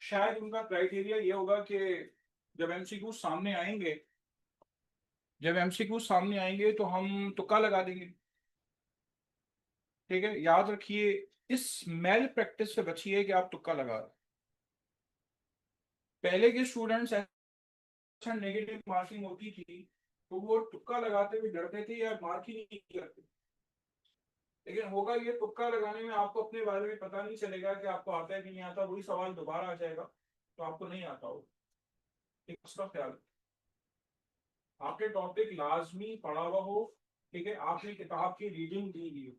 शायद उनका क्राइटेरिया ये होगा कि जब एमसीक्यू सामने आएंगे जब एमसीक्यू सामने आएंगे तो हम तुक्का लगा देंगे। ठीक है, याद रखिए, इस मेल प्रैक्टिस से बचिए कि आप तुक्का लगा रहे। पहले के स्टूडेंट्स ऐसा नेगेटिव मार्किंग होती थी तो वो तुक्का लगाते हुए डरते थे या मार्क ही नहीं करते। लेकिन होगा ये, तुक्का लगाने में आपको अपने बारे में पता नहीं चलेगा कि आपको आता है कि नहीं आता, वही सवाल दोबारा आ जाएगा तो आपको नहीं आता हो। ठीक, उसका ख्याल आपने टॉपिक लाजमी पढ़ा हुआ हो। ठीक है, आपने किताब की रीडिंग दी हुई हो।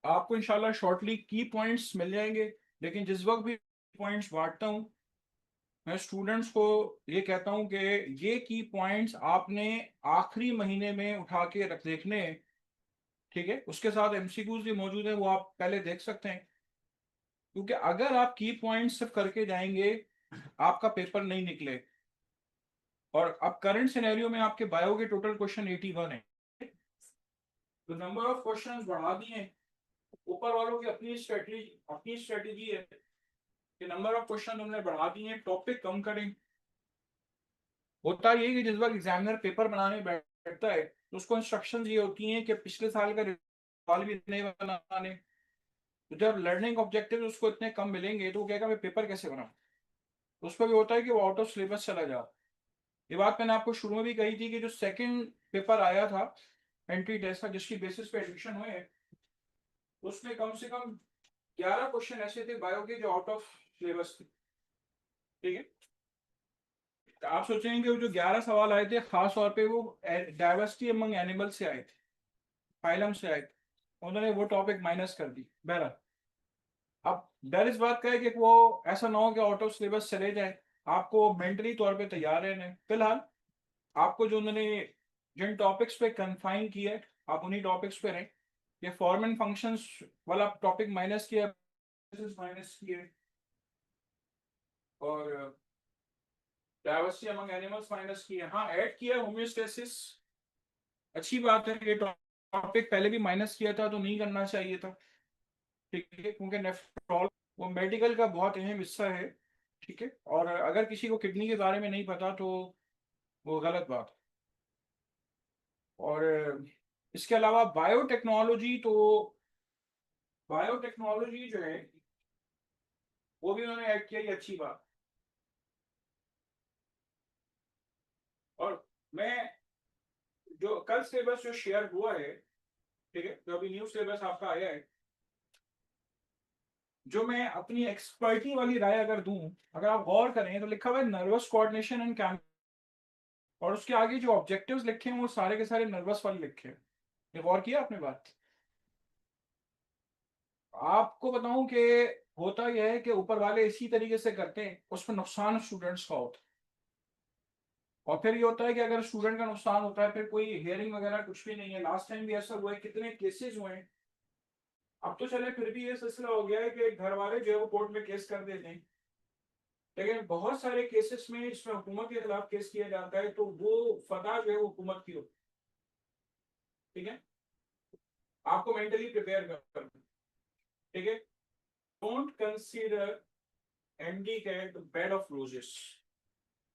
आपको इंशाल्लाह शॉर्टली की पॉइंट्स मिल जाएंगे। लेकिन जिस वक्त भी पॉइंट्स बांटता हूँ, मैं स्टूडेंट्स को ये कहता हूँ कि ये की पॉइंट्स आपने आखिरी महीने में उठा के रख देखने हैं। ठीक है, उसके साथ एमसीक्यूज भी मौजूद है, वो आप पहले देख सकते हैं। क्योंकि अगर आप की पॉइंट्स सिर्फ करके जाएंगे, आपका पेपर नहीं निकले। और अब करंट सिनेरियो में आपके बायो के टोटल क्वेश्चन 81 है, तो नंबर ऑफ क्वेश्चंस बढ़ा दिए। ऊपर वालों की अपनी स्ट्रेटेजी है कि नंबर ऑफ क्वेश्चन उन्होंने बढ़ा दिए, टॉपिक कम करें। होता ये कि जिस वक्त एग्जामिनर पेपर बनाने बैठता है तो उसको इंस्ट्रक्शंस ये होती हैं कि पिछले साल का सवाल भी नहीं बनाने। तो जब लर्निंग ऑब्जेक्टिव उसको इतने कम मिलेंगे तो वो कहेगा मैं पेपर कैसे बनाऊं। तो उसको भी होता है कि वो आउट ऑफ सिलेबस चला जा। ये बात मैंने आपको शुरू में भी कही थी कि जो सेकंड पेपर आया था एंट्री टेस्ट का, जिसकी बेसिस पे एडमिशन हुए, उसमें कम से कम 11 क्वेश्चन ऐसे थे बायो के जो आउट ऑफ सिलेबस थे। ठीक है, तो आप सोचेंगे कि वो जो 11 सवाल आए थे खास तौर पे वो डाइवर्सिटी अमंग एनिमल से आए थे, फाइलम से आए थे। उन्होंने वो टॉपिक माइनस कर दी बहरहाल। अब डर इस बात का है कि वो ऐसा ना हो कि आउट ऑफ सिलेबस चले जाए। आपको मेंटली तौर पे तैयार रहना है। फिलहाल आपको जो उन्होंने जिन टॉपिक्स पे कंफाइन किया है, आप उन्हीं टॉपिक्स पे रहें। ये फॉर्म एंड फंक्शंस वाला टॉपिक माइनस किया, माइनस किया, और डाइवर्सिटी अमंग एनिमल्स माइनस किया। हाँ, ऐड किया होमियोस्टेसिस, अच्छी बात है। ये टॉपिक पहले भी माइनस किया था तो नहीं करना चाहिए था। ठीक है, क्योंकि नेफ्रॉल वो मेडिकल का बहुत अहम हिस्सा है। ठीक है, और अगर किसी को किडनी के बारे में नहीं पता तो वो गलत बात है। और इसके अलावा बायोटेक्नोलॉजी, तो बायोटेक्नोलॉजी जो है वो भी उन्होंने ऐड किया, ये अच्छी बात। और मैं जो कल सिलेबस जो शेयर हुआ है, ठीक है, जो अभी न्यू सिलेबस आपका आया है, जो मैं अपनी एक्सपर्टी वाली राय अगर दूं, अगर आप गौर करें तो लिखा हुआ है नर्वस कोऑर्डिनेशन एंड कैम, और उसके आगे जो ऑब्जेक्टिव्स लिखे हैं वो सारे के सारे नर्वस वाले लिखे हैं। ये गौर किया आपने बात? आपको बताऊं कि होता यह है कि ऊपर वाले इसी तरीके से करते हैं, उसमें नुकसान स्टूडेंट्स का होता है। और फिर ये होता है कि अगर स्टूडेंट का नुकसान होता है फिर कोई हियरिंग वगैरह कुछ भी नहीं है। लास्ट टाइम भी ऐसा हुआ है, कितने केसेस हुए हैं। अब तो चले फिर भी ये सिलसिला हो गया है कि घर वाले जो है वो कोर्ट में केस कर देते हैं। लेकिन बहुत सारे केसेस में इसमें हुकूमत के खिलाफ केस किया जाता है तो वो फतह जो है वो हुकूमत की होती है। ठीक है, आपको मेंटली प्रिपेयर करना। ठीक है, don't consider MD cat bed of roses.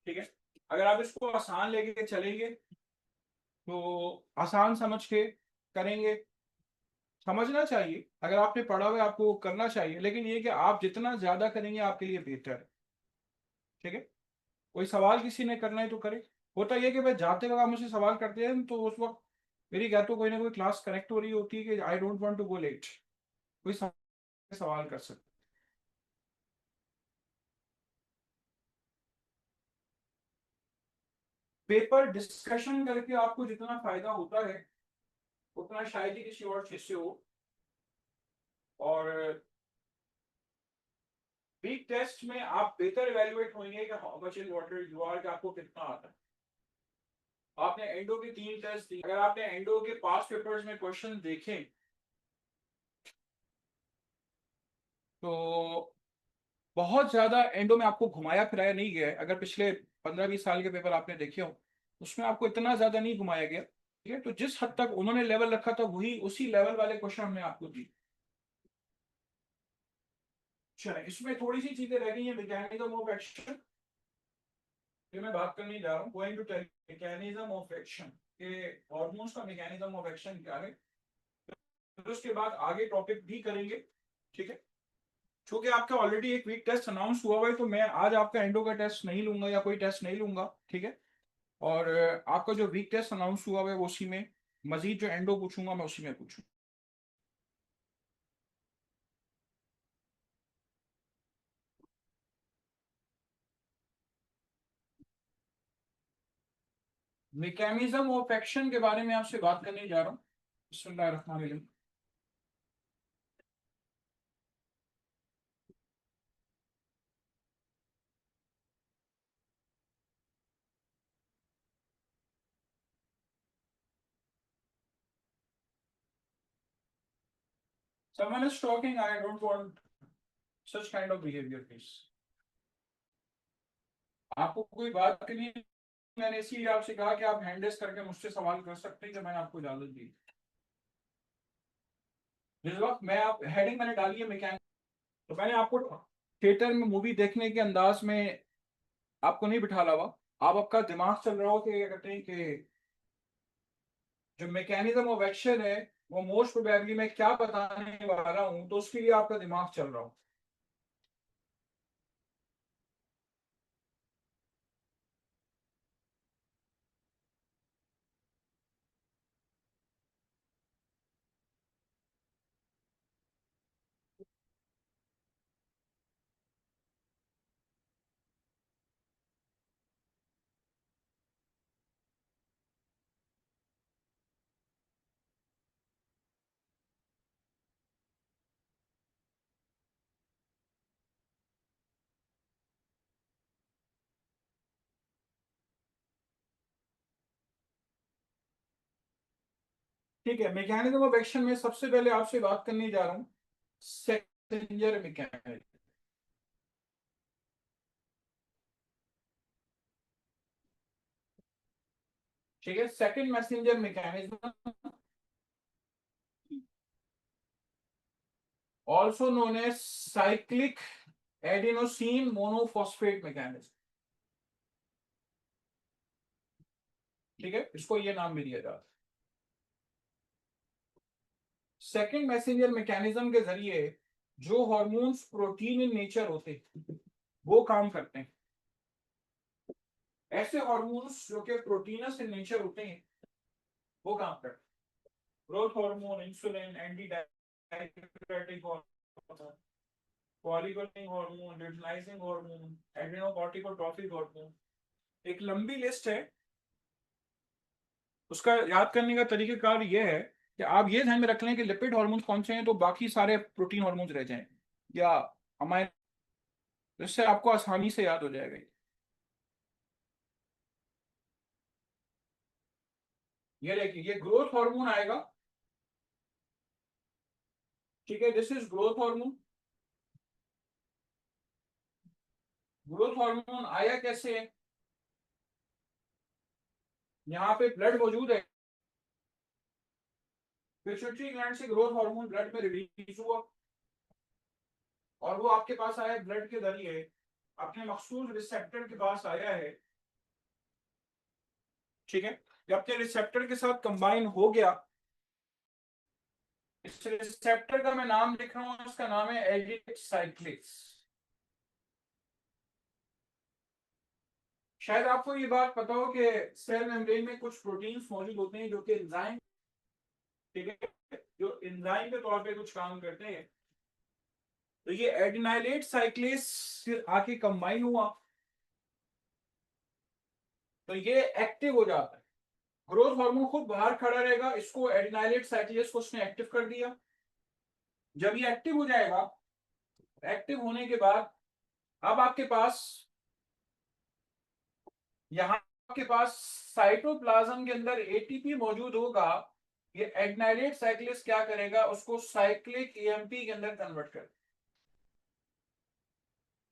ठीक है, अगर आप इसको आसान लेके चलेंगे तो आसान समझ के करेंगे। समझना चाहिए, अगर आपने पढ़ा हुआ है आपको करना चाहिए, लेकिन ये कि आप जितना ज्यादा करेंगे आपके लिए बेहतर है। ठीक है, कोई सवाल किसी ने करना है तो करे। होता यह कि भाई जाते वक्त आप मुझसे सवाल करते हैं तो उस वक्त मेरी क्या तो कोई ना कोई क्लास करेक्ट हो रही होती है कि I don't want to go late, कोई सवाल कर सकते। पेपर डिस्कशन करके आपको जितना फायदा होता है उतना शायद ही किसी और चीज से हो। और वीक टेस्ट में आप बेहतर इवेलुएट होंगे कि how much in water you are, कि आपको कितना आता है। आपने एंडो के 3 टेस्ट दिए, अगर आपने एंडो के पास पेपर्स में क्वेश्चन देखे तो बहुत ज्यादा एंडो में आपको घुमाया फिराया नहीं गया है। अगर पिछले 15-20 साल के पेपर आपने देखे हो उसमें आपको इतना ज्यादा नहीं घुमाया गया। ठीक है, तो जिस हद तक उन्होंने लेवल रखा था वही उसी लेवल वाले क्वेश्चन हमने आपको दिए। चले, इसमें थोड़ी सी चीजें रह गई हैं मैकेनिज्म ऑफ एक्शन, ये मैं बात करने जा रहा हूँ। Going to tell mechanism of action के हार्मोन्स का मैकेनिज्म ऑफ एक्शन क्या है, फिर उसके बाद आगे टॉपिक भी करेंगे। ठीक है, क्योंकि आपका ऑलरेडी एक वीक टेस्ट अनाउंस हुआ हुआ है, तो मैं आज आपका एंडो का टेस्ट नहीं लूंगा या कोई टेस्ट नहीं लूंगा। ठीक है, और आपका जो वीक टेस्ट अनाउंस हुआ हुआ है उसी में मजीद जो एंडो पूछूंगा मैं उसी में पूछूंगा। मैकेनिज्म ऑफ एक्शन के बारे में आपसे बात करने जा रहा हूँ। बिस्मिल्लाहिर्रहमानिर्रहीम। Someone is talking, I don't want such kind of behavior, please. आपको कोई बात करनी है, मैंने इसीलिए आपसे कहा कि आप हैंड रेस करके मुझसे सवाल कर सकते हैं, जब मैंने आपको इजाजत दी। जिस वक्त मैं आप हेडिंग मैंने डाली है मैकेनिक, तो मैंने आपको थिएटर में मूवी देखने के अंदाज में आपको नहीं बिठा हुआ। आप आपका दिमाग चल रहा हो कि क्या कहते हैं कि जो मैकेनिज्म ऑफ एक्शन है वो मोस्ट प्रोबेबली मैं क्या बताने वाला हूं, तो उसके लिए आपका दिमाग चल रहा हो। ठीक है, मैकेनिज्म ऑफ एक्शन में सबसे पहले आपसे बात करने जा रहा हूँ सेकेंडरी मैकेनिज्म। ठीक है, second messenger mechanism, also known as cyclic adenosine monophosphate mechanism. ठीक है, इसको ये नाम भी दिया जाता है। सेकंड मैसेंजर मैकेनिज्म के जरिए जो हार्मोन्स प्रोटीन इन नेचर होते हैं वो काम करते हैं। ऐसे हार्मोन्स जो कि प्रोटीनस इन नेचर होते हैं वो काम करते हैं। Growth hormone, insulin, anti diabetic hormone, polygonic hormone, luteinizing hormone, adrenocorticotrophic hormone, एक लंबी लिस्ट है। उसका याद करने का तरीकेकार ये है कि आप ये ध्यान में रख लें कि लिपिड हार्मोन्स कौन से हैं, तो बाकी सारे प्रोटीन हार्मोन्स रह जाएं, या हमारे, इससे आपको आसानी से याद हो जाएगा। ये देखिए, ये ग्रोथ हार्मोन आएगा। ठीक है, this is growth hormone. Growth hormone आया कैसे है, यहाँ पे ब्लड मौजूद है, पिट्यूटरी ग्लैंड से ग्रोथ हार्मोन ब्लड में रिलीज हुआ और वो आपके पास आया ब्लड के जरिए, अपने मखसूस रिसेप्टर के पास आया है। ठीक है, जब अपने रिसेप्टर के साथ कंबाइन हो गया, इस रिसेप्टर का मैं नाम लिख रहा हूं, इसका नाम है एडिक साइक्लिक्स। शायद आपको ये बात पता हो कि सेल मेम्ब्रेन में कुछ प्रोटीन्स मौजूद होते हैं जो कि एंजाइम, ठीक है, जो एंजाइम के तौर पे कुछ काम करते हैं। तो ये एडिनाइलेट साइक्लेस फिर आके कंबाइन हुआ, तो ये एक्टिव हो जाता है। ग्रोथ हार्मोन खुद बाहर खड़ा रहेगा, इसको एडिनाइलेट साइक्लेस को उसने एक्टिव कर दिया। जब ये एक्टिव हो जाएगा, एक्टिव होने के बाद अब आपके पास, यहाँ आपके पास साइटोप्लाज्म के अंदर एटीपी मौजूद होगा। ये एडिनाइलेट साइक्लेस क्या करेगा, उसको साइक्लिक ईएमपी के अंदर कन्वर्ट कर,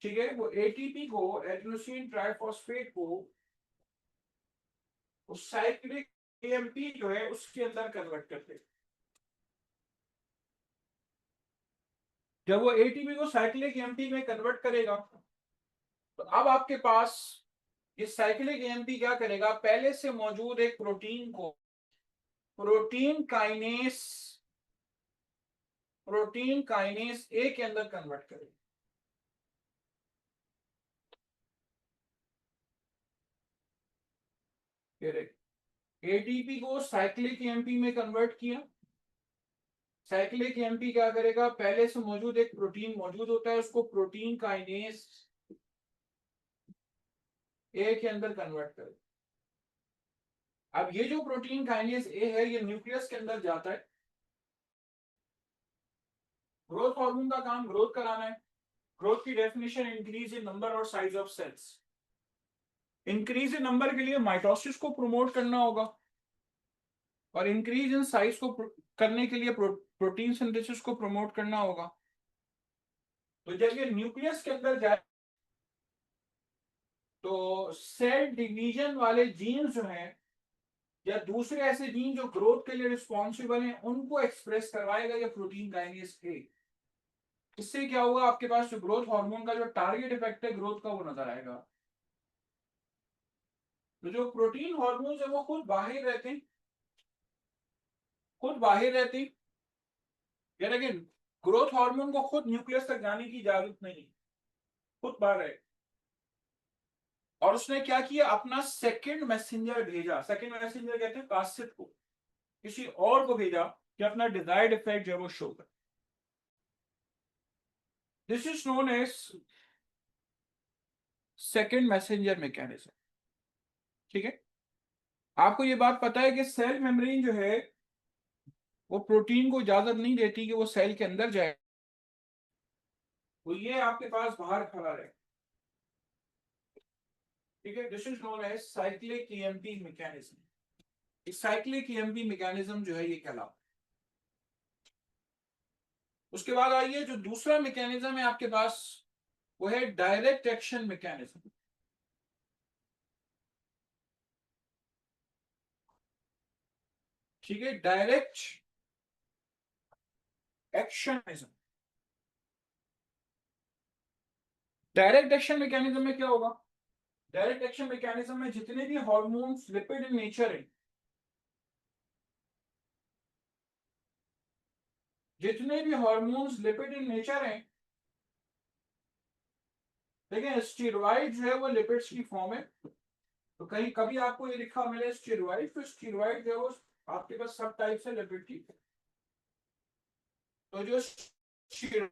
ठीक है, वो एटीपी को, एडिनोसिन ट्राइफॉस्फेट को उस साइक्लिक ईएमपी जो है उसके अंदर कन्वर्ट करते। जब वो एटीपी को साइक्लिक एएमपी में कन्वर्ट करेगा तो अब आपके पास ये साइक्लिक एएमपी क्या करेगा, पहले से मौजूद एक प्रोटीन को प्रोटीन काइनेस ए के अंदर कन्वर्ट करेगा। एटीपी को साइक्लिक एएमपी में कन्वर्ट किया। साइक्लिक एएमपी क्या करेगा, पहले से मौजूद एक प्रोटीन मौजूद होता है, उसको प्रोटीन काइनेस ए के अंदर कन्वर्ट करेगा। अब ये जो प्रोटीन काइनेस ए है ये न्यूक्लियस के अंदर जाता है। ग्रोथ हार्मोन का काम ग्रोथ कराना है। ग्रोथ की डेफिनेशन इंक्रीज इन नंबर और size of cells. Increase in number के लिए माइटोसिस को प्रमोट करना होगा और इंक्रीज इन साइज को करने के लिए प्रोटीन सिंथेसिस को प्रमोट करना होगा। तो जब ये न्यूक्लियस के अंदर जाए तो सेल डिवीजन वाले जीन जो हैं या दूसरे ऐसे जीन जो ग्रोथ के लिए रिस्पॉन्सिबल हैं उनको एक्सप्रेस करवाएगा ये प्रोटीन काइनेस ए। इससे क्या होगा, आपके पास जो ग्रोथ हार्मोन का जो टारगेट इफेक्ट है ग्रोथ का वो नजर आएगा। तो जो प्रोटीन हार्मोन है वो खुद बाहर रहते हैं, या लेकिन ग्रोथ हार्मोन को खुद न्यूक्लियस तक जाने की इजाजत नहीं, खुद बाहर है। और उसने क्या किया, अपना सेकंड मैसेंजर भेजा। सेकंड मैसेंजर कहते हैं कासिड को, किसी और को भेजा कि अपना डिजायर्ड इफेक्ट जो है वो शो कर। This is known as second messenger mechanism. ठीक है, आपको ये बात पता है कि सेल मेम्ब्रेन जो है वो प्रोटीन को इजाजत नहीं देती कि वो सेल के अंदर जाए, तो ये आपके पास बाहर खड़ा रहे। ठीक है, this is known as cyclic AMP mechanism. Cyclic AMP mechanism जो है ये कहलाता है। उसके बाद आइए जो दूसरा मैकेनिज्म है आपके पास वो है डायरेक्ट एक्शन मैकेनिज्म। ठीक है, direct action direct action mechanism में क्या होगा, डायरेक्ट एक्शन मैकेनिज्म में जितने भी हार्मोन्स लिपिड इन नेचर है, जितने भी हार्मोन्स लिपिड इन नेचर हैं, देखिए स्टेरॉइड जो है वो लिपिड्स की फॉर्म है। तो कहीं कभी आपको ये लिखा मिले स्टेरॉइड, तो स्टेरॉइड जो है वो आपके पास सब टाइप से लिपिड की। तो जो स्टेरॉइड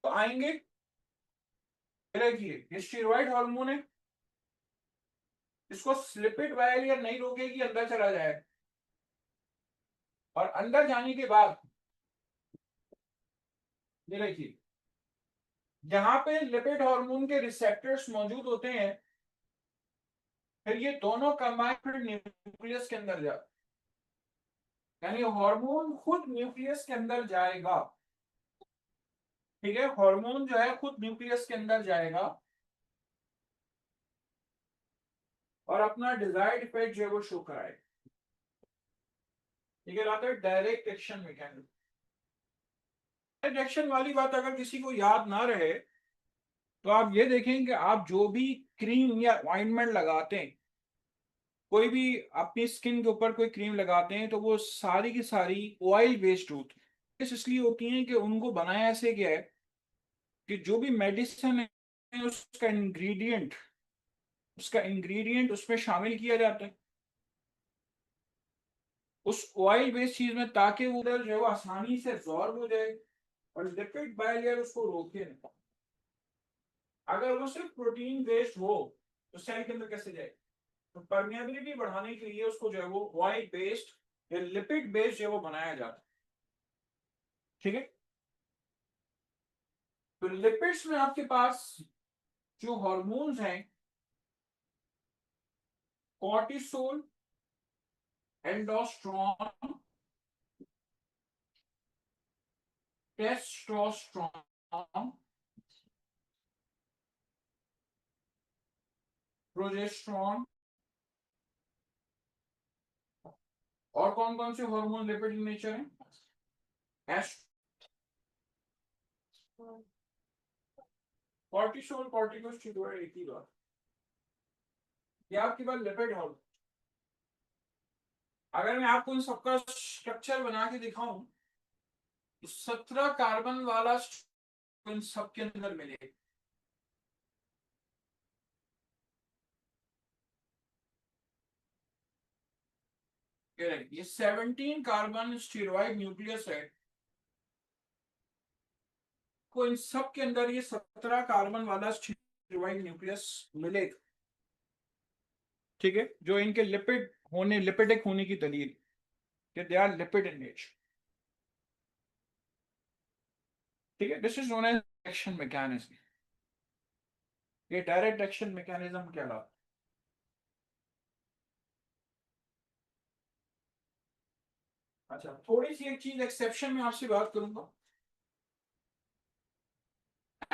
आएंगे, ये स्टेरॉइड हार्मोन है, इसको लिपिड बैरियर नहीं रोकेगी, अंदर चला जाएगा। और अंदर जाने के बाद ये देखिए जहां पे लिपिड हार्मोन के रिसेप्टर्स मौजूद होते हैं, फिर ये दोनों कंबाइन फिर न्यूक्लियस के अंदर जाए, यानी हार्मोन खुद न्यूक्लियस के अंदर जाएगा। ठीक है, हार्मोन जो है खुद न्यूक्लियस के अंदर जाएगा और अपना डिजायर्ड इफेक्ट जो है वो शो कराएगा। ठीक है, आता है direct action mechanism. Direct action वाली बात अगर किसी को याद ना रहे तो आप ये देखें कि आप जो भी क्रीम या ऑइंटमेंट लगाते हैं, कोई भी अपनी स्किन के ऊपर कोई क्रीम लगाते हैं, तो वो सारी की सारी ऑयल बेस्ड होती है। इसलिए होती हैं कि उनको बनाया ऐसे गया है कि जो भी मेडिसिन है उसका इंग्रेडिएंट उसमें शामिल किया जाता है उस ऑयल बेस्ड चीज में, ताकि वो जो है वो आसानी से एब्जॉर्ब हो जाए और लिपिड बाइलेयर उसको रोके नहीं। अगर वो सिर्फ प्रोटीन बेस्ड हो तो सेल के अंदर कैसे जाए, तो परमिएबिलिटी बढ़ाने के लिए उसको जो है वो ऑयल बेस्ड या लिपिड बेस्ड जो है वो बनाया जाता है। ठीक है, तो लिपिड्स में आपके पास जो हार्मोन्स हैं, कॉर्टिसोल, एंडोस्ट्रॉन, टेस्टोस्टेरोन, प्रोजेस्टेरोन, और कौन कौन से हार्मोन लिपिड इन नेचर है, कॉर्टिसोल कॉर्टिकोस्टेरॉइड एक ही बात। ये आपके पास लिपिड हॉर्मोन। अगर मैं आपको इन सबका स्ट्रक्चर बना के दिखाऊं तो 17 कार्बन वाला इन सबके अंदर मिलेगा। ये 17 कार्बन स्टेरॉइड न्यूक्लियस है, को इन सब के अंदर ये 17 कार्बन वाला स्टेरॉइड न्यूक्लियस मिलेगा। ठीक है, जो इनके लिपिड होने, लिपिडिक होने की दलील कि they are lipid in nature. ठीक है, this is known as action mechanism. ये डायरेक्ट एक्शन मैकेनिज्म कहलाता है। अच्छा, थोड़ी सी एक चीज एक्सेप्शन में आपसे बात करूंगा।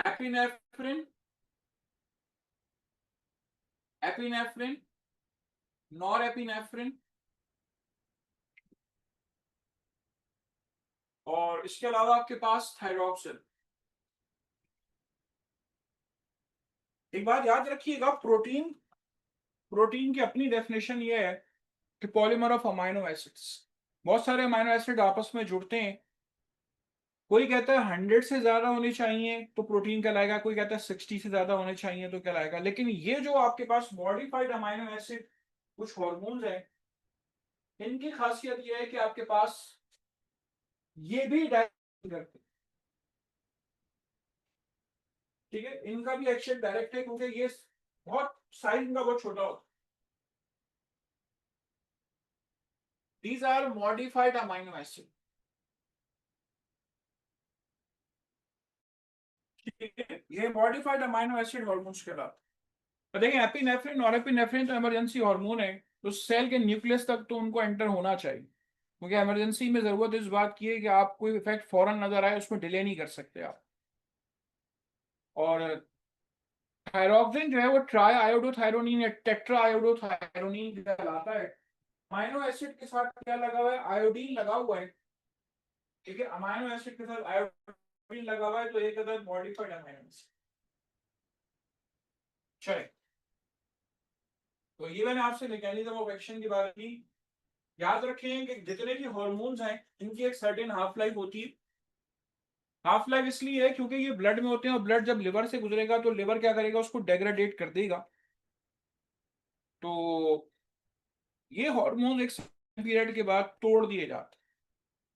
एपिनेफ्रिन, एपिनेफ्रिन, नॉर एपिनेफ्रिन और इसके अलावा आपके पास थायरॉक्सिन। एक बात याद रखिएगा, प्रोटीन, प्रोटीन की अपनी डेफिनेशन ये है कि पॉलीमर ऑफ अमाइनो एसिड्स। बहुत सारे अमाइनो एसिड आपस में जुड़ते हैं। कोई कहता है 100 से ज्यादा होनी चाहिए तो प्रोटीन कहलाएगा, कोई कहता है 60 से ज्यादा होने चाहिए तो कहलाएगा। लेकिन ये जो आपके पास मॉडिफाइड अमाइनो एसिड कुछ हॉर्मोन्स हैं, इनकी खासियत ये है कि आपके पास ये भी डायरेक्ट करते हैं। ठीक है, इनका भी एक्शन डायरेक्ट है क्योंकि ये बहुत साइज इनका बहुत छोटा होता है। These are modified amino acid। ठीक है, ये मॉडिफाइड अमाइनो एसिड हॉर्मोन्स कहलाते हैं। तो देखिए, एपिनेफ्रिन और एपिनेफ्रिन तो इमरजेंसी हार्मोन है, तो सेल के न्यूक्लियस तक तो उनको एंटर होना चाहिए, क्योंकि इमरजेंसी में जरूरत इस बात की है कि आप कोई इफेक्ट फौरन नजर आए, उसमें डिले नहीं कर सकते आप। और थायरोक्सिन जो है वो ट्राई आयोडोथायरोनिन या टेट्रा आयोडोथायरोनिन कहलाता है। अमाइनो एसिड के साथ क्या लगा हुआ है? आयोडीन लगा हुआ है। ठीक है, अमाइनो एसिड के साथ आयोडीन लगा हुआ है, तो एक अदर मॉडिफाइड अमाइनो एसिड। चलिए, तो ये मैंने आपसे मैकेनिज्म ऑफ एक्शन की बात की। याद रखें कि जितने भी हॉर्मोन्स हैं इनकी एक सर्टेन हाफ लाइफ होती है। हाफ लाइफ इसलिए है क्योंकि ये ब्लड में होते हैं, और ब्लड जब लिवर से गुजरेगा तो लिवर क्या करेगा? उसको डेग्रेडेट कर देगा। तो ये हार्मोन एक पीरियड के बाद तोड़ दिए जाते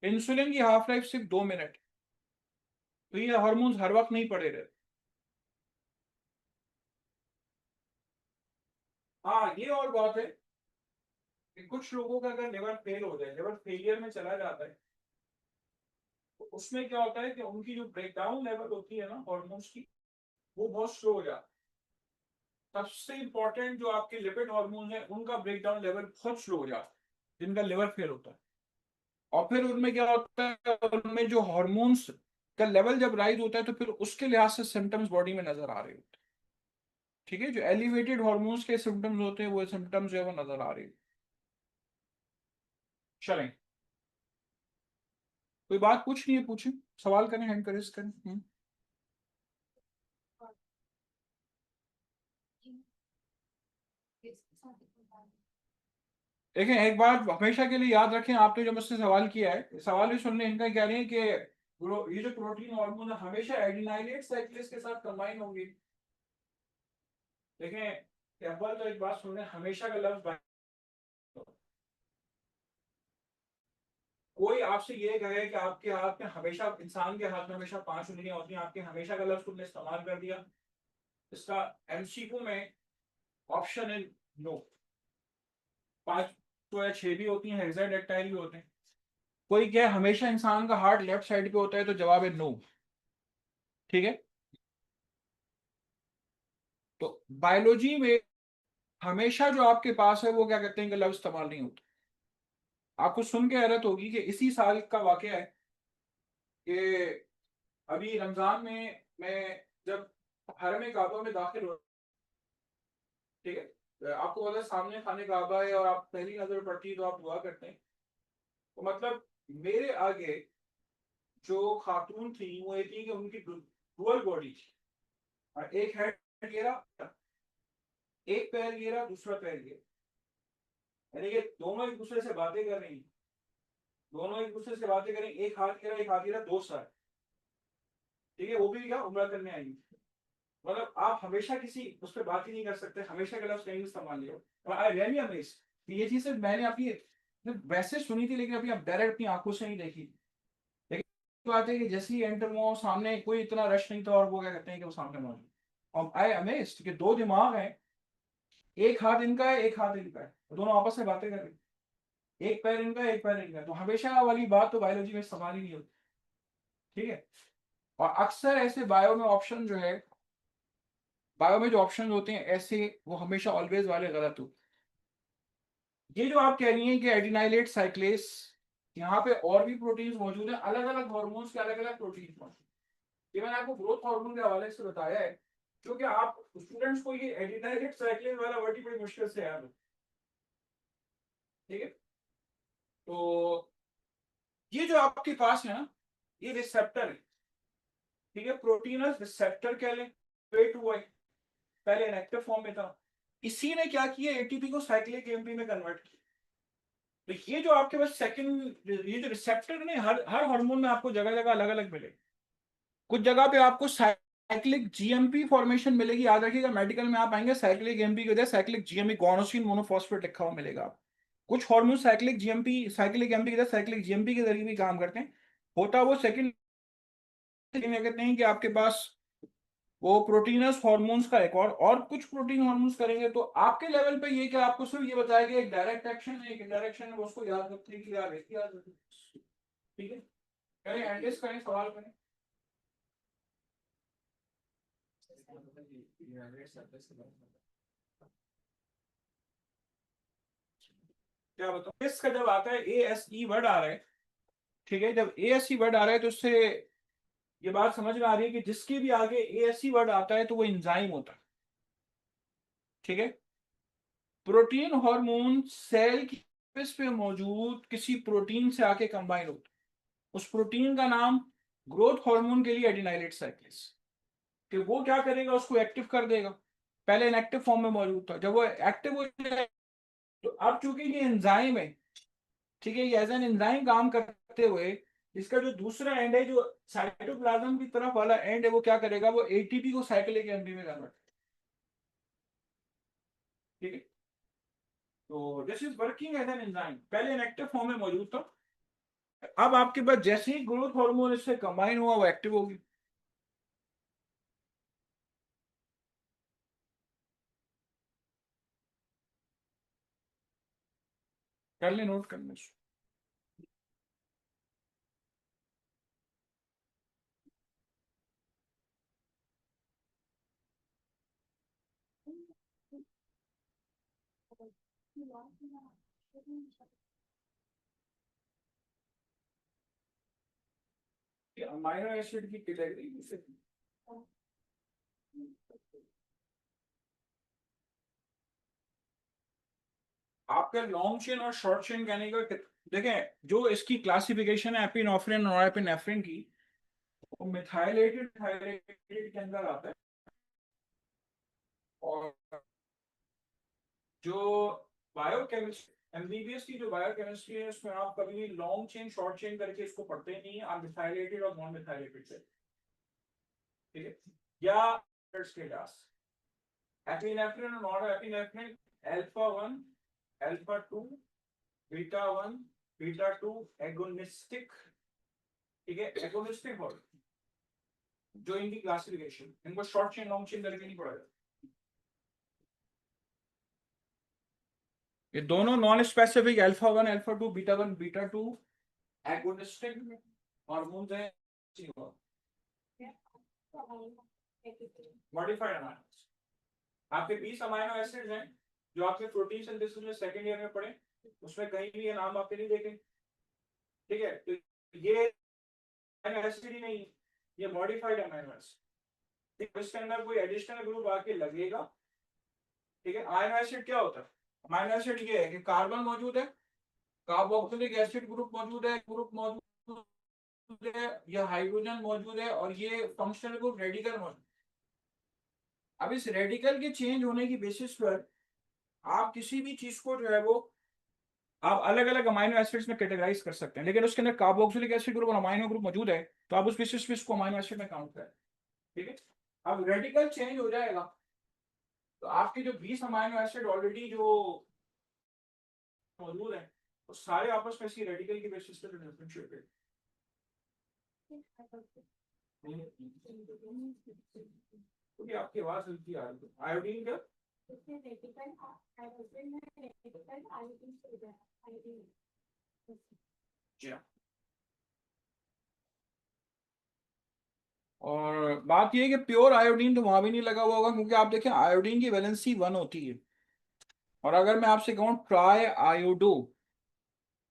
हैं। इंसुलिन की हाफ लाइफ सिर्फ 2 मिनट। तो ये हार्मोन्स हर वक्त नहीं पड़े रहते। हाँ, ये और बात है कि कुछ लोगों का अगर लिवर फेल हो जाए, लिवर फेलियर में चला जाता है, तो उसमें क्या होता है कि उनकी जो ब्रेकडाउन लेवल होती है ना हॉर्मोन्स की, वो बहुत स्लो हो जाता है। सबसे इंपॉर्टेंट जो आपके लिपिड हार्मोन है उनका ब्रेकडाउन लेवल बहुत स्लो हो जाता है, जिनका लिवर फेल होता है। और फिर उनमें क्या होता है, उनमें जो हार्मोन्स का लेवल जब राइज होता है तो फिर उसके लिहाज से सिम्टम्स बॉडी में नजर आ रहे होते हैं। ठीक है, जो एलिवेटेड हार्मोन्स के सिम्टम्स होते हैं वो सिम्टम्स जो है वो नजर आ रहे हैं। चलें, कोई बात पूछनी है पूछें, सवाल करें, हैंड करें करें। देखें, एक बात हमेशा के लिए याद रखें, आपने जो मुझसे सवाल किया है, सवाल भी सुनने इनका कह रहे हैं कि ये जो प्रोटीन हार्मोन है हमेशा एडिनाइलेट साइक्लेस के साथ कंबाइन होंगे। देखें, अव्वल तो एक बात सुनने, हमेशा का लफ्ज, कोई आपसे ये कहे कि आपके हाथ में हमेशा, इंसान के हाथ में हमेशा 5 उंगलियां होती हैं, आपके हमेशा का लफ्ज तुमने इस्तेमाल कर दिया, इसका एमसीक्यू में ऑप्शन है नो। 5 तो या 6 भी होती हैं, हेक्साडेक्टाइल भी होते हैं। कोई क्या हमेशा इंसान का हार्ट लेफ्ट साइड पे होता है, तो जवाब है नो। ठीक है, तो बायोलॉजी में हमेशा जो आपके पास है वो क्या कहते हैं कि लफ्ज इस्तेमाल नहीं होता। आपको सुन के हैरत होगी कि इसी साल का वाकया है कि अभी रमजान में मैं जब हरम काबा में दाखिल हो, ठीक है, आपको पता है सामने खाने काबा है और आप पहली नजर पड़ती है तो आप दुआ करते हैं। तो मतलब मेरे आगे जो खातून थी वो ये थी कि उनकी डुअल बॉडी थी, और एक हेड गिरा, एक पैर गिरा, दूसरा पैर गिरा, यानी कि दोनों एक दूसरे से बातें कर रही, दोनों एक दूसरे से बातें करें, एक हाथ गिरा एक हाथ गिरा, दो सर, ठीक है, वो भी क्या उम्रा करने आई। मतलब आप हमेशा किसी उस पर बात ही नहीं कर सकते, हमेशा का लफ्ज नहीं इस्तेमाल लिया। और आई रियली अमेज, ये चीज मैंने अपनी वैसे सुनी थी लेकिन अभी आप डायरेक्ट अपनी आंखों से नहीं देखी। लेकिन बात है कि जैसे ही एंटर हुआ सामने कोई इतना रश नहीं था, और वो क्या कहते हैं कि वो सामने मौजूद, और आई अमेज कि दो दिमाग हैं, एक हाथ इनका है एक हाथ इनका है, दोनों आपस में बातें कर रहे हैं, एक पैर इनका है एक पैर इनका है, तो हमेशा वाली बात तो बायोलॉजी में इस्तेमाल ही नहीं होती, ठीक है। और अक्सर ऐसे बायो में ऑप्शन जो है, बायो में जो ऑप्शन होते हैं ऐसे, वो हमेशा ऑलवेज वाले गलत होते हैं। ये जो आप कह रही हैं कि एडिनाइलेट साइक्लेस, यहाँ पे और भी प्रोटीन्स मौजूद हैं, अलग अलग हार्मोन्स के अलग अलग प्रोटीन मौजूद हैं। ये मैंने आपको ग्रोथ हार्मोन के हवाले से बताया है, क्योंकि आप स्टूडेंट्स को ये एडिनाइलेट साइक्लेस वाला वर्ड ही बड़ी मुश्किल से याद है, ठीक है। तो ये जो आपके पास है ना, ये रिसेप्टर है, ठीक है, प्रोटीनस रिसेप्टर कह लें, वेट हुआ है, पहले इनएक्टिव फॉर्म में था, इसी ने क्या किया, एटीपी को साइक्लिक एमपी में कन्वर्ट किया। तो ये जो आपके पास सेकंड, ये जो रिसेप्टर ने हर हर हार्मोन में आपको जगह जगह अलग अलग मिले, कुछ जगह पे आपको साइक्लिक जीएमपी फॉर्मेशन मिलेगी, याद रखिएगा मेडिकल में आप आएंगे साइक्लिक एमपी के जगह साइक्लिक जीएमपी गॉनोसिन मोनोफॉस्फेट लिखा हुआ मिलेगा आपको। कुछ hormone cyclic GMP cyclic MP के जगह साइक्लिक जीएमपी के जरिए भी काम करते हैं, होता वो सेकंड कहते हैं कि आपके पास वो प्रोटीनस हार्मोन्स का एक और कुछ प्रोटीन हार्मोन्स करेंगे। तो आपके लेवल पे ये क्या आपको सिर्फ ये बताया कि एक डायरेक्ट एक्शन है एक इनडायरेक्ट एक्शन है, उसको याद रखने की याद रखिए, याद रखिए, ठीक है। करें एंडिस करें सवाल करें। क्या बताओ, इसका जब आता है ए एस ई वर्ड आ रहा है, ठीक है, जब ए एस ई वर्ड आ रहा है तो उससे ये बात समझ में आ रही है कि जिसके भी आगे ए एस ई वर्ड आता है तो वो एंजाइम होता है, ठीक है। प्रोटीन हार्मोन सेल की surface पे मौजूद किसी प्रोटीन से आके कंबाइन होता है, उस प्रोटीन का नाम ग्रोथ हार्मोन के लिए एडिनाइलेट साइक्लेस, कि वो क्या करेगा उसको एक्टिव कर देगा, पहले इनएक्टिव फॉर्म में मौजूद था, जब वो एक्टिव हो जाए तो अब चूंकि ये एंजाइम है, ठीक है, ये एज एन एंजाइम काम करते हुए इसका जो दूसरा एंड है, जो साइटोप्लाज्म की तरफ वाला एंड है, वो क्या करेगा, वो एटीपी को साइक्लिक एमपी में कन्वर्ट, ठीक है। तो this is working as an enzyme, पहले इनएक्टिव फॉर्म में मौजूद था, अब आपके पास जैसे ही ग्रोथ हार्मोन इससे कंबाइन हुआ वो एक्टिव होगी। कर ले नोट कर ले। अमाइनो एसिड की कैटेगरी किसे, आपका लॉन्ग चेन और शॉर्ट चेन कहने का देखें, जो इसकी क्लासिफिकेशन है एपिनेफ्रिन और एपिनेफ्रिन की, वो मिथाइलेटेड थायराइड के अंदर आता है, और जो बायोकेमिस्ट्री एमबीबीएस की जो बायोकेमिस्ट्री है उसमें आप कभी भी लॉन्ग चेन शॉर्ट चेन करके इसको पढ़ते नहीं है, आप मिथाइलेटेड और नॉन मिथाइलेटेड से, ठीक है, या स्टेटस एपिनेफ्रिन और non epinephrine, alpha 1 alpha 2 beta 1 beta 2 agonistic, ठीक है, एगोनिस्टिक वर्ड जो इनकी क्लासिफिकेशन, इनको शॉर्ट चेन लॉन्ग चेन करके नहीं पढ़ा जाता, ये दोनों non specific alpha 1 alpha 2 beta 1 beta 2 agonistic hormones हैं, मॉडिफाइड अमाइनो, आपके 20 अमाइनो एसिड्स हैं जो आपके प्रोटीन सिंथेसिस में सेकंड ईयर में पढ़े, उसमें कहीं भी ये नाम आपने नहीं देखे, ठीक है। तो ये अमाइनो एसिड ही नहीं, ये मॉडिफाइड अमाइनो एसिड, इसके अंदर कोई एडिशनल ग्रुप आके लगेगा, ठीक है। अमाइनो एसिड क्या होता है, अमाइनो एसिड ये है कि कार्बन मौजूद है, कार्बोक्सिलिक एसिड ग्रुप मौजूद है, ग्रुप मौजूद है, ये हाइड्रोजन मौजूद है और ये फंक्शनल ग्रुप रेडिकल मौजूद। अब इस रेडिकल के चेंज होने की बेसिस पर आप किसी भी चीज को जो है वो आप अलग अलग अमाइनो एसिड्स में कैटेगराइज कर सकते हैं, लेकिन उसके अंदर कार्बोक्सिलिक एसिड ग्रुप और अमाइनो ग्रुप मौजूद है, तो आप उस बेसिस पे इसको अमाइनो एसिड में काउंट करें। ठीक है, अब रेडिकल चेंज हो जाएगा तो आपके जो 20 अमाइनो एसिड ऑलरेडी जो मौजूद है वो सारे आपस में इसी रेडिकल की बेसिस पे डिफरेंशिएट क्योंकि आपकी आवाज हल्की आ रही है। आयोडीन क्या? जी। और बात यह है कि प्योर आयोडीन तो वहां भी नहीं लगा हुआ होगा, क्योंकि आप देखें आयोडीन की वैलेंसी 1 होती है, और अगर मैं आपसे कहूँ ट्राई आयोडो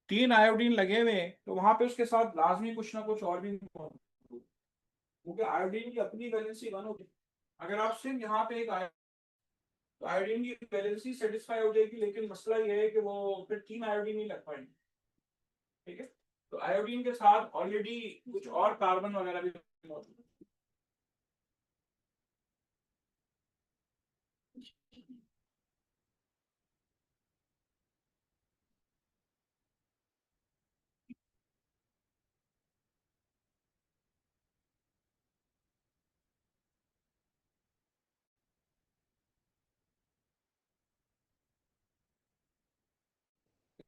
3 आयोडीन लगे हुए हैं तो वहां पे उसके साथ लाजमी कुछ ना कुछ और भी मौजूद है, क्योंकि आयोडीन की अपनी वैलेंसी 1 होती है। अगर आप सिर्फ यहाँ पे एक तो आयोडीन की वैलेंसी सेटिस्फाई हो जाएगी, लेकिन मसला ये है कि वो फिर 3 आयोडीन नहीं लग पाएंगे। ठीक है, तो आयोडीन के साथ ऑलरेडी कुछ और कार्बन वगैरह भी मौजूद है।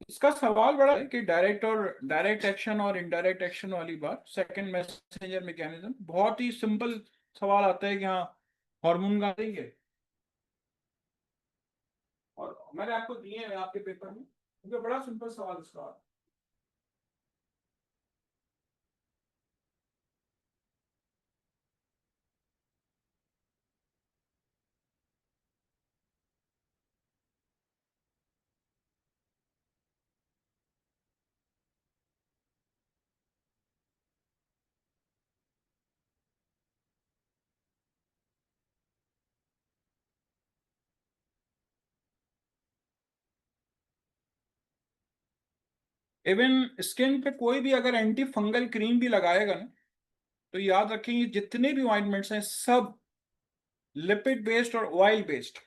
इसका सवाल बड़ा है कि डायरेक्ट एक्शन और इनडायरेक्ट एक्शन वाली बात, सेकंड मैसेंजर मैकेनिज्म, बहुत ही सिंपल सवाल आता है कि हाँ हार्मोन का देंगे, और मैंने आपको दिए हैं आपके पेपर में, क्योंकि बड़ा सिंपल सवाल इसका। इवन स्किन पे कोई भी अगर एंटी फंगल क्रीम भी लगाएगा ना, तो याद रखें ये जितने भी ऑइंटमेंट्स हैं सब लिपिड बेस्ड और ऑयल बेस्ड,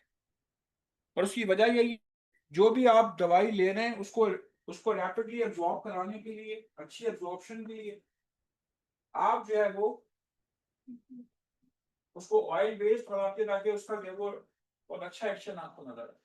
और उसकी वजह यही, जो भी आप दवाई ले रहे हैं उसको उसको रैपिडली एब्जॉर्ब कराने के लिए, अच्छी एब्जॉर्प्शन के लिए आप जो है वो उसको ऑयल बेस्ड बनाते, ताकि उसका जो है वो बहुत अच्छा एक्शन आपको नजर आए।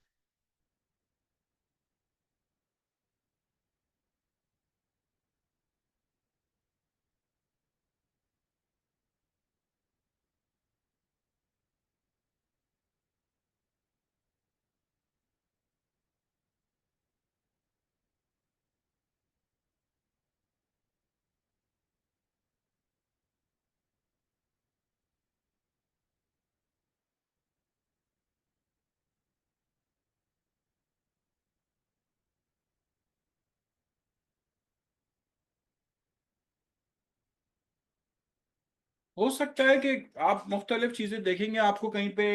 हो सकता है कि आप मुख्तलिफ चीजें देखेंगे, आपको कहीं पे,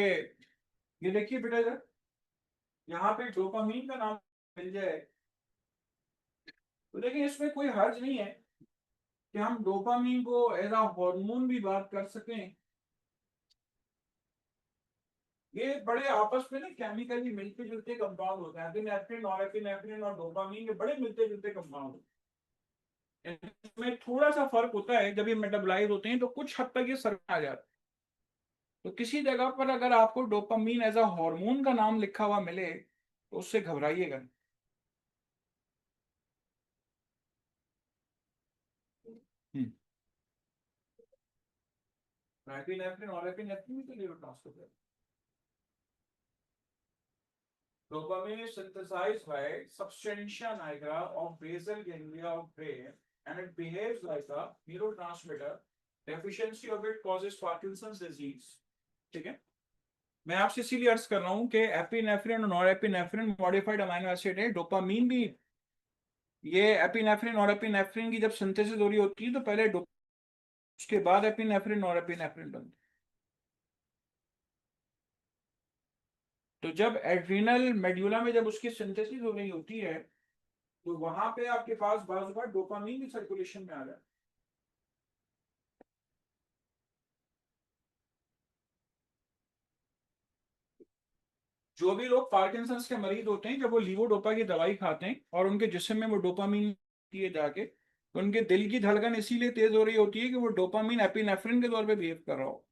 ये देखिए बेटा इधर, यहाँ पे डोपामीन का नाम मिल जाए तो देखिए इसमें कोई हर्ज नहीं है कि हम डोपामीन को एज अ हार्मोन भी बात कर सकें। ये बड़े आपस में ना केमिकली मिलते जुलते कंपाउंड होते हैं, एपिनेफ्रिन और एपिनेफ्रिन और डोपामीन के बड़े मिलते जुलते कंपाउंड हैं। इसमें थोड़ा सा फर्क होता है, जब ये मेटाबोलाइज होते हैं तो कुछ हद तक ये सर में आ जाता है। तो किसी जगह पर अगर आपको डोपामीन एज अ हार्मोन का नाम लिखा हुआ मिले तो उससे घबराइएगा। हम्म, एपिनेफ्रिन और एपिनेफ्रिन भी तो न्यूरोट्रांसमीटर है। Dopamine is synthesized by substantia nigra of basal ganglia of brain, and it behaves like a neurotransmitter. Deficiency of it causes Parkinson's disease. ठीक है, मैं आपसे इसीलिए अर्ज कर रहा हूँ कि एपिनेफ्रिन और नॉरएपिनेफ्रिन मॉडिफाइड अमीनो एसिड है, डोपामीन भी। ये एपिनेफ्रिन और एपिनेफ्रिन की जब सिंथेसिस हो रही होती है तो पहले उसके बाद एपिनेफ्रिन और एपिनेफ्रिन बनती है। तो जब एड्रिनल मेड्यूला में जब उसकी सिंथेसिस हो रही होती है तो वहां पे आपके पास बाजू का डोपामीन भी सर्कुलेशन में आ रहा है। जो भी लोग पार्किंसंस के मरीज होते हैं, जब वो लीवोडोपा की दवाई खाते हैं और उनके जिस्म में वो डोपामीन दिए जाके, तो उनके दिल की धड़कन इसीलिए तेज हो रही होती है कि वो डोपामीन एपिनेफ्रिन के तौर पे बिहेव कर रहा हो।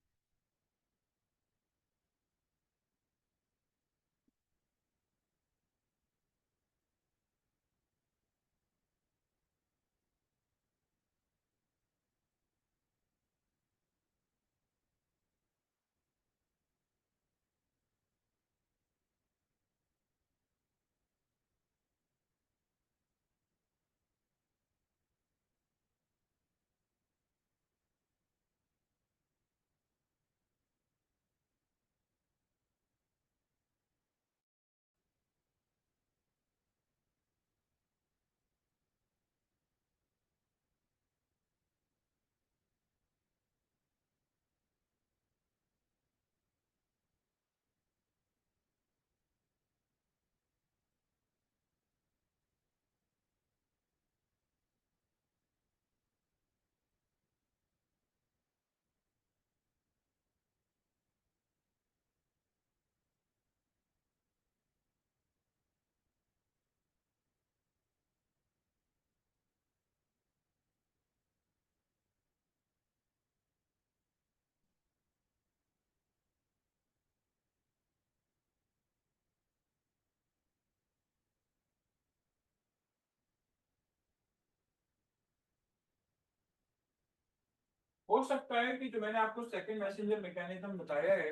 हो सकता है कि जो मैंने आपको सेकंड मैसेंजर मैकेनिज्म बताया है,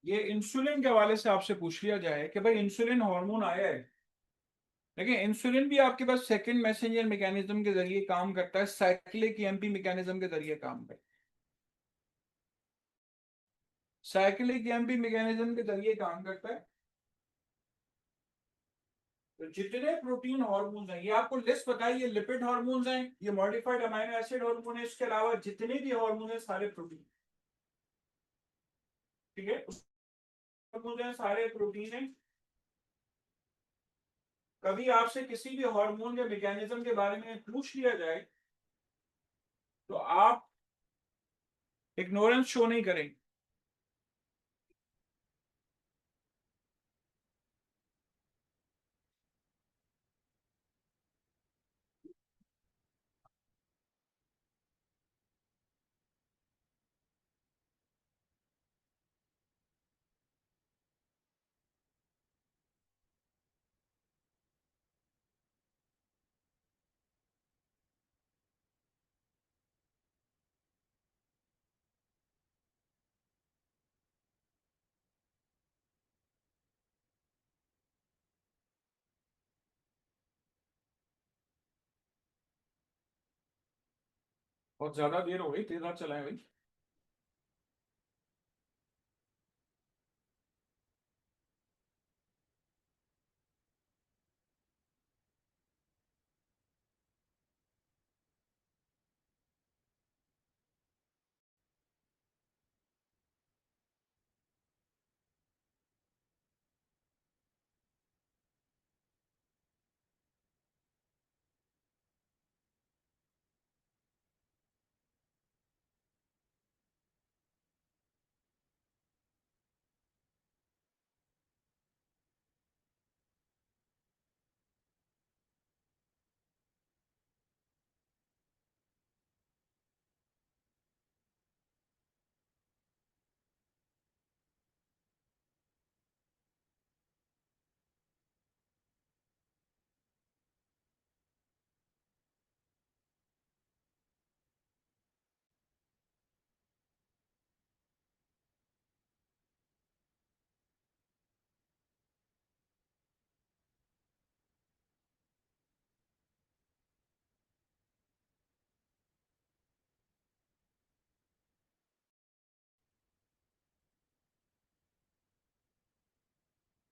ये इंसुलिन के हवाले से आपसे पूछ लिया जाए कि भाई इंसुलिन हार्मोन आया है, लेकिन इंसुलिन भी आपके पास सेकंड मैसेंजर मैकेनिज्म के जरिए काम करता है, साइक्लिक ईएमपी मैकेनिज्म के जरिए काम करता है। साइक्लिक ईएमपी मैकेनिज्म के जरिए काम करता है। तो जितने प्रोटीन हार्मोन्स हैं, ये आपको लिस्ट बताइए, ये लिपिड हार्मोन्स हैं, ये मॉडिफाइड अमीनो एसिड हार्मोन है, इसके अलावा जितने भी हार्मोन हैं सारे प्रोटीन। ठीक है, हार्मोन हैं सारे प्रोटीन हैं। कभी आपसे किसी भी हार्मोन के मैकेनिज्म के बारे में पूछ लिया जाए तो आप इग्नोरेंस शो नहीं करेंगे। बहुत ज्यादा देर हो गई, तेज हाथ चलाएं भाई।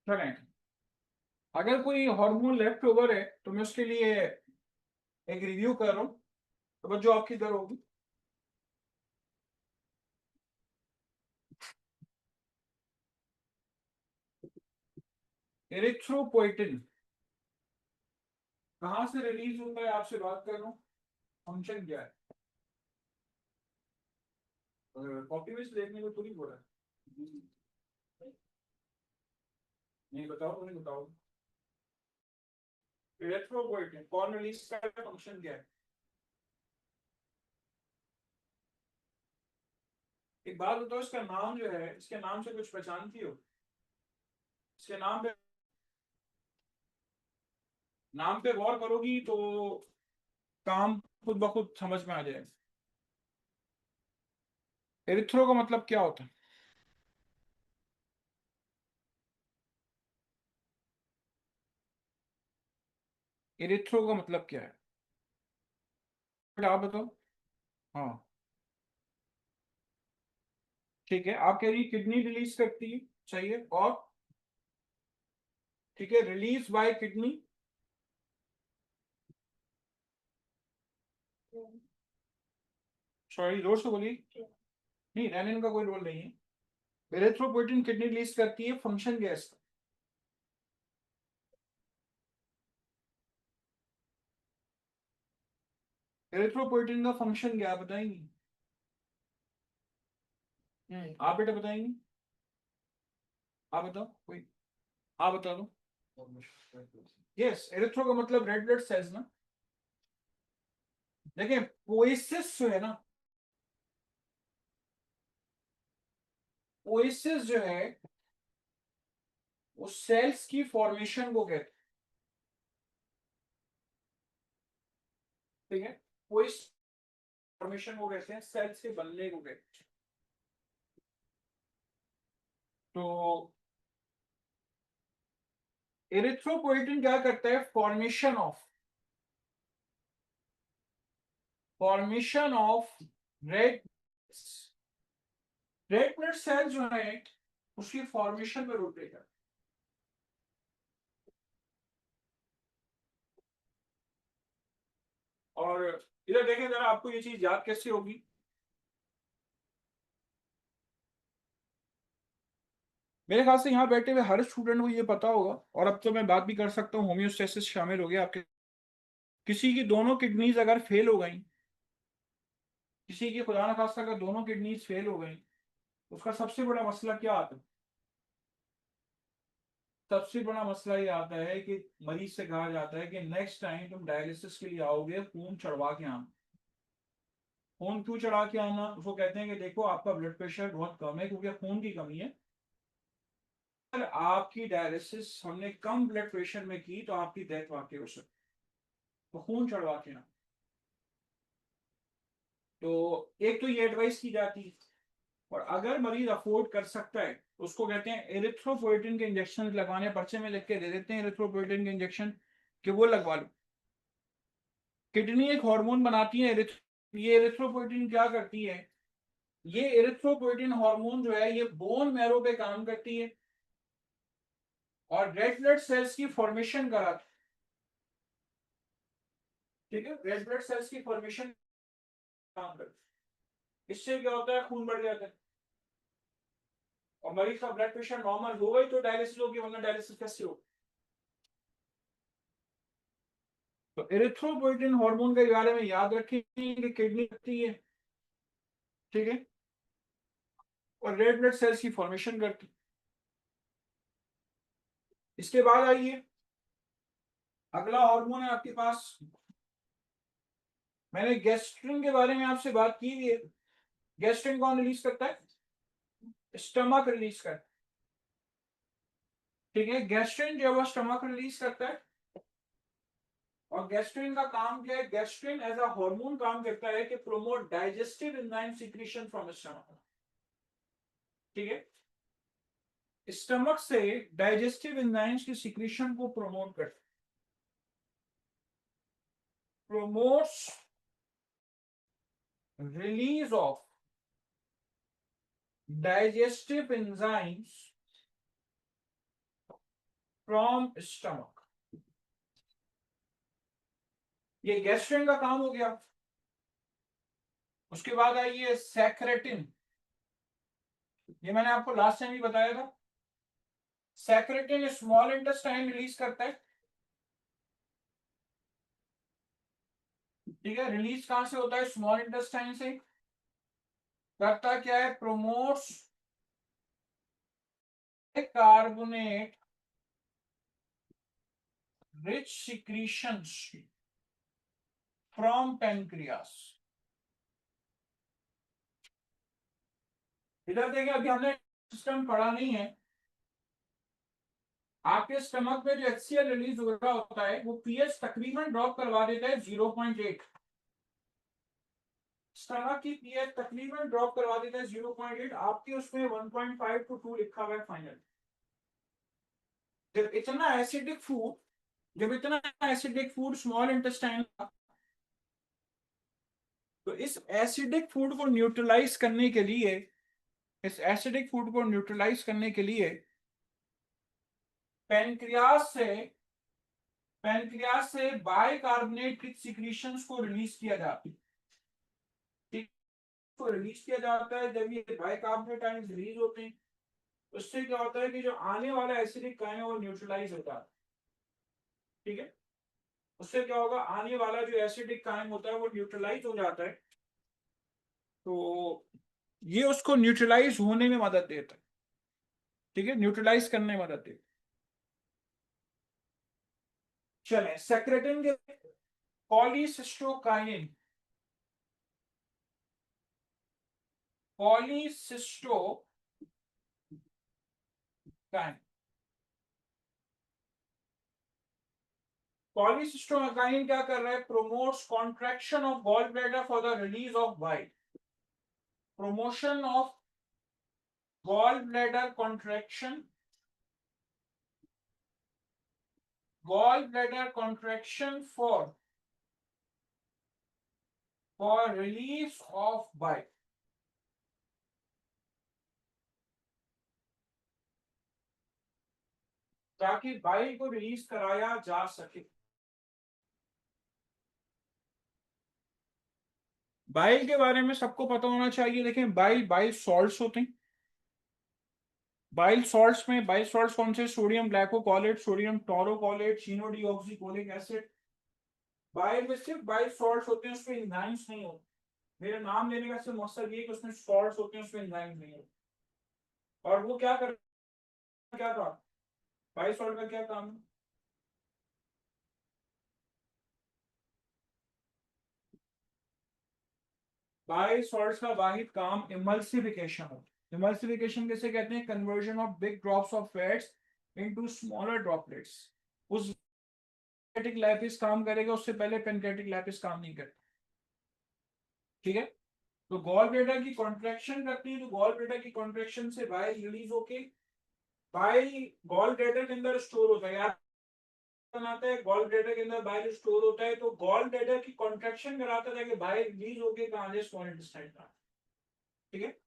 चलें, अगर कोई हार्मोन लेफ्ट ओवर है तो मैं उसके लिए एक रिव्यू कर रहा हूँ, तो बस जो आपकी दर होगी। एरिथ्रोपोइटिन कहाँ से रिलीज होता है, आपसे बात कर रहा हूँ। फंक्शन क्या है? कॉपी में से देखने को थोड़ी बोला है। नहीं बताओ, नहीं बताओ। इरेथ्रोपोइटिन कौन रिलीज का फंक्शन क्या है? एक बात बताओ, इसका नाम जो है, इसके नाम से कुछ पहचानती हो? इसके नाम पे गौर करोगी तो काम खुद ब खुद समझ में आ जाएगा। एरिथ्रो का मतलब क्या होता है? एरिथ्रो का मतलब क्या है? बेटा आप बताओ। हाँ, ठीक है, आप कह रही किडनी रिलीज करती है, चाहिए और ठीक है, रिलीज बाय किडनी। सॉरी, जोर से बोली। नहीं, रेनिन का कोई रोल नहीं है। एरिथ्रोपोइटिन किडनी रिलीज करती है, फंक्शन क्या है इसका? एरिथ्रोपोइटिन का फंक्शन क्या है, बताएंगी? आप बेटा बताएंगी? आप बताओ कोई, आप बता दो। यस, एरिथ्रो का मतलब रेड ब्लड सेल्स ना। देखिए, पोएसिस जो है ना, पोएसिस जो है वो सेल्स की फॉर्मेशन को कहते हैं। ठीक है, पोइस फॉर्मेशन को कहते हैं, सेल्स के बनने को कहते हैं। तो एरिथ्रोपोइटिन क्या करता है? Formation of red red blood cell जो है उसकी फॉर्मेशन में रोल प्ले करता है। और इधर देखें जरा, आपको ये चीज याद कैसे होगी? मेरे ख्याल से यहाँ बैठे हुए हर स्टूडेंट को ये पता होगा, और अब तो मैं बात भी कर सकता हूँ, होम्योस्टेसिस शामिल हो गया आपके। किसी की दोनों किडनीज अगर फेल हो गई, किसी की खुदा न खास्ता अगर दोनों किडनीज फेल हो गई, उसका सबसे बड़ा मसला क्या आता है? सबसे बड़ा मसला ये आता है कि मरीज से कहा जाता है कि नेक्स्ट टाइम तुम डायलिसिस के लिए आओगे, खून चढ़वा के आना। खून क्यों चढ़ा के आना? उसको कहते हैं कि देखो आपका ब्लड प्रेशर बहुत कम है क्योंकि खून की कमी है। अगर आपकी डायलिसिस हमने कम ब्लड प्रेशर में की तो आपकी डेथ वाकई हो सकती है, तो खून चढ़वा के आना। तो एक तो ये एडवाइस की जाती है, और अगर मरीज अफोर्ड कर सकता है उसको कहते हैं एरिथ्रोपोइटिन के इंजेक्शन लगवाने, पर्चे में लिख के दे देते हैं एरिथ्रोपोइटिन के इंजेक्शन कि वो लगवा लो। किडनी एक हार्मोन बनाती है ये एरिथ्रोपोइटिन क्या करती है? ये एरिथ्रोपोइटिन हार्मोन जो है ये बोन मैरो पे काम करती है और रेड ब्लड सेल्स की फॉर्मेशन कराती है। ठीक है, रेड ब्लड सेल्स की फॉर्मेशन काम करती है। इससे क्या होता है? खून बढ़ जाता है और मरीज का ब्लड प्रेशर नॉर्मल हो गई तो डायलिसिस होगी, वरना डायलिसिस कैसे होगी? तो एरिथ्रोपोइटिन हार्मोन के बारे में याद रखें कि किडनी करती है, ठीक है, और रेड ब्लड सेल्स की फॉर्मेशन करती है। इसके बाद आइए, अगला हार्मोन है आपके पास। मैंने गैस्ट्रिन के बारे में आपसे बात की है। गैस्ट्रिन कौन रिलीज करता है? स्टमक रिलीज करता है। ठीक है, गैस्ट्रिन जो है वो स्टमक रिलीज करता है। और गैस्ट्रिन का काम क्या है? गैस्ट्रिन एज अ हार्मोन काम करता है कि promote digestive enzyme secretion from stomach. ठीक है, स्टमक से डाइजेस्टिव एंजाइम्स की सीक्रेशन को प्रमोट करता है, promotes release of digestive enzymes from stomach। ये गैस्ट्रिन का काम हो गया। उसके बाद आइए सैक्रेटिन। ये मैंने आपको लास्ट टाइम भी बताया था। सैक्रेटिन स्मॉल इंटेस्टाइन रिलीज करता है। ठीक है, रिलीज कहां से होता है? स्मॉल इंटेस्टाइन से। करता क्या है? Promotes carbonate rich secretions from pancreas. इधर देखिए, अभी हमने सिस्टम पढ़ा नहीं है। आपके स्टमक में जो HCl रिलीज हो रहा होता है वो पीएच तकरीबन ड्रॉप करवा देता है 0.8। स्टमक की पीएच तकरीबन ड्रॉप करवा देता है 0.8। आपके उसमें 1.5 to 2 लिखा हुआ है फाइनल। जब इतना एसिडिक फूड जब इतना एसिडिक फूड स्मॉल इंटेस्टाइन, तो इस एसिडिक फूड को न्यूट्रलाइज करने के लिए इस एसिडिक फूड को न्यूट्रलाइज करने के लिए पेनक्रियास से बाइकार्बोनेट सिक्रीशंस को रिलीज किया जाता है। ठीक, को रिलीज किया जाता है। जब ये बाइकार्बोनेट आयंस रिलीज होते हैं, उससे क्या होता है कि जो आने वाला एसिडिक आयन है वो न्यूट्रलाइज होता है। ठीक है, उससे क्या होगा, आने वाला जो एसिडिक आयन होता है वो न्यूट्रलाइज हो जाता है। तो ये उसको न्यूट्रलाइज होने में मदद देता है। ठीक है, न्यूट्रलाइज करने में मदद देता है। चलें, सेक्रेटिन के पॉलीसिस्टोकाइनिन पॉलीसिस्टोकाइन पॉलीसिस्टोकाइनिन क्या कर रहा है, promotes contraction of gall bladder for the release of bile. Promotion of gall bladder contraction for release of bile। ताकि बाइल को रिलीज कराया जा सके। बाइल के बारे में सबको पता होना चाहिए। देखें, बाइल बाइल सॉल्ट्स होते हैं। बाइल सॉल्ट्स कौन से, sodium glycocholate, sodium taurocholate, chenodeoxycholic acid. Bile में सिर्फ बाइल सॉल्ट्स होते हैं, उसमें एंजाइम्स नहीं होते। मेरा नाम लेने का सिर्फ मकसद ये कि उसमें सॉल्ट्स होते हैं, उसमें एंजाइम्स नहीं होते। और वो क्या था, बाइल सॉल्ट का क्या काम है? बाइल सॉल्ट्स का वाहिद काम इमल्सिफिकेशन होता है। इमल्सिफिकेशन किसे कहते हैं, conversion of big drops of fats into smaller droplets. उस पेनक्रेटिक लैपिस काम करेगा, उससे पहले पेनक्रेटिक लैपिस काम नहीं करता। ठीक है, तो गॉल ब्लैडर की कॉन्ट्रैक्शन करती है, तो गॉल ब्लैडर की कॉन्ट्रैक्शन से बाइल रिलीज होके बाइल गॉल ब्लैडर के अंदर स्टोर होता है। यार बनाता है, गॉल ब्लैडर के अंदर बाइल स्टोर होता है, तो गॉल ब्लैडर की कॉन्ट्रैक्शन कराता है कि बाइल रिलीज होके कहां जाए, स्मॉल इंटेस्टाइन में। ठीक है,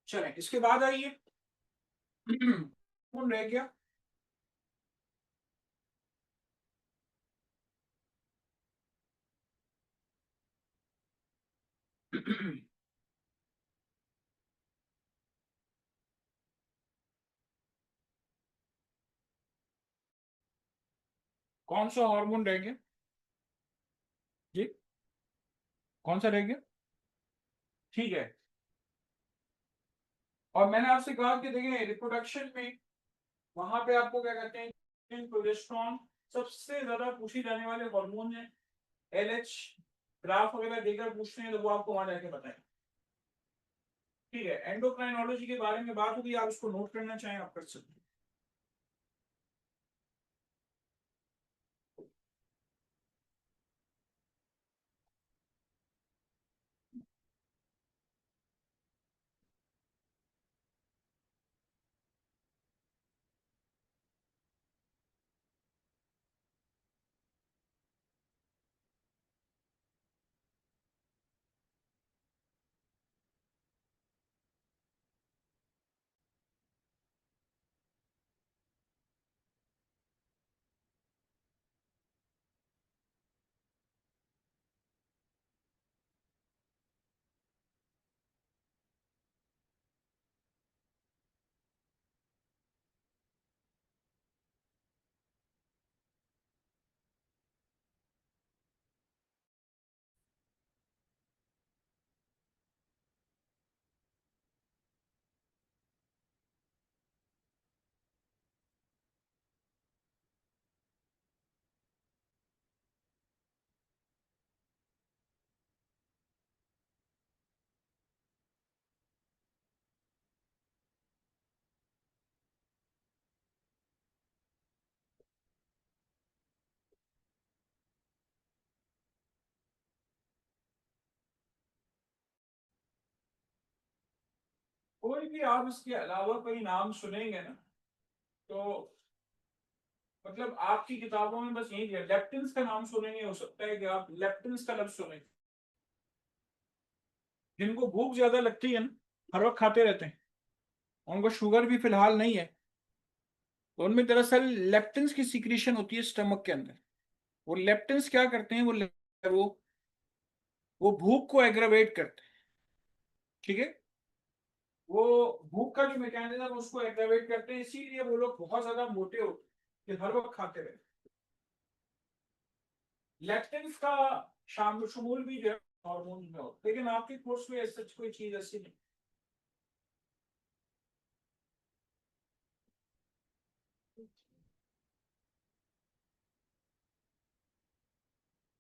चलें इसके बाद आइए। कौन रह गया? कौन सा हार्मोन रह गया जी? कौन सा रह गया? ठीक है, और मैंने आपसे कहा कि देखिए रिप्रोडक्शन में वहां पे आपको क्या कहते हैं, प्रोजेस्टेरोन सबसे ज्यादा पूछी जाने वाले हार्मोन है। LH ग्राफ वगैरह देकर पूछते हैं तो वो आपको वहां जाके बताएं। ठीक है, एंडोक्राइनोलॉजी के बारे में बात होगी, आप इसको नोट करना चाहें आप कर सकते हैं। कोई भी आप इसके अलावा कोई नाम सुनेंगे ना, तो मतलब आपकी किताबों में बस यही दिया, लेप्टिन्स का नाम सुनेंगे, हो सकता है कि आप लेप्टिन्स का लफ्ज सुने। जिनको भूख ज्यादा लगती है ना, हर वक्त खाते रहते हैं, उनको शुगर भी फिलहाल नहीं है, तो उनमें दरअसल लेप्टिन्स की सिक्रीशन होती है स्टमक के अंदर। वो लेप्टिन्स क्या करते हैं, वो भूख को एग्रावेट करते हैं। ठीक है, वो भूख का जो मैकेनिज्म है उसको एग्रावेट करते हैं, इसीलिए वो लोग बहुत ज्यादा मोटे होते हैं कि हर वक्त खाते रहे। लेक्टिन्स का शामिल शुमूल भी जो है हार्मोन में हो, लेकिन आपके कोर्स में सच कोई चीज ऐसी नहीं।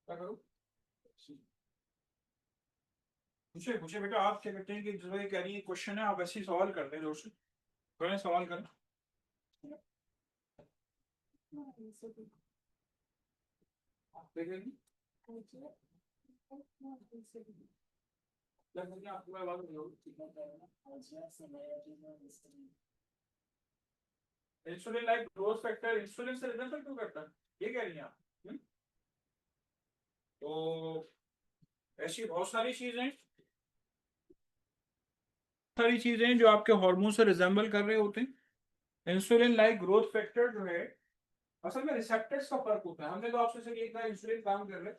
क्या करूं? पूछे पूछे बेटा, आप क्या कहते हैं कि जो ये कह रही है क्वेश्चन है, आप ऐसे ही सवाल करते हैं जोर से, करें सवाल करें। आप देखेंगे लगभग आपको मैं बात insulin like growth factor insulin से रिजल्ट क्यों करता है, ये कह रही हैं आप? तो ऐसी बहुत सारी चीजें जो आपके हार्मोन से रिजेंबल कर रहे होते हैं। इंसुलिन लाइक ग्रोथ फैक्टर जो है, असल में रिसेप्टर्स का फर्क होता है। हमने तो आपसे सिर्फ एक बार इंसुलिन काम कर रहे हैं,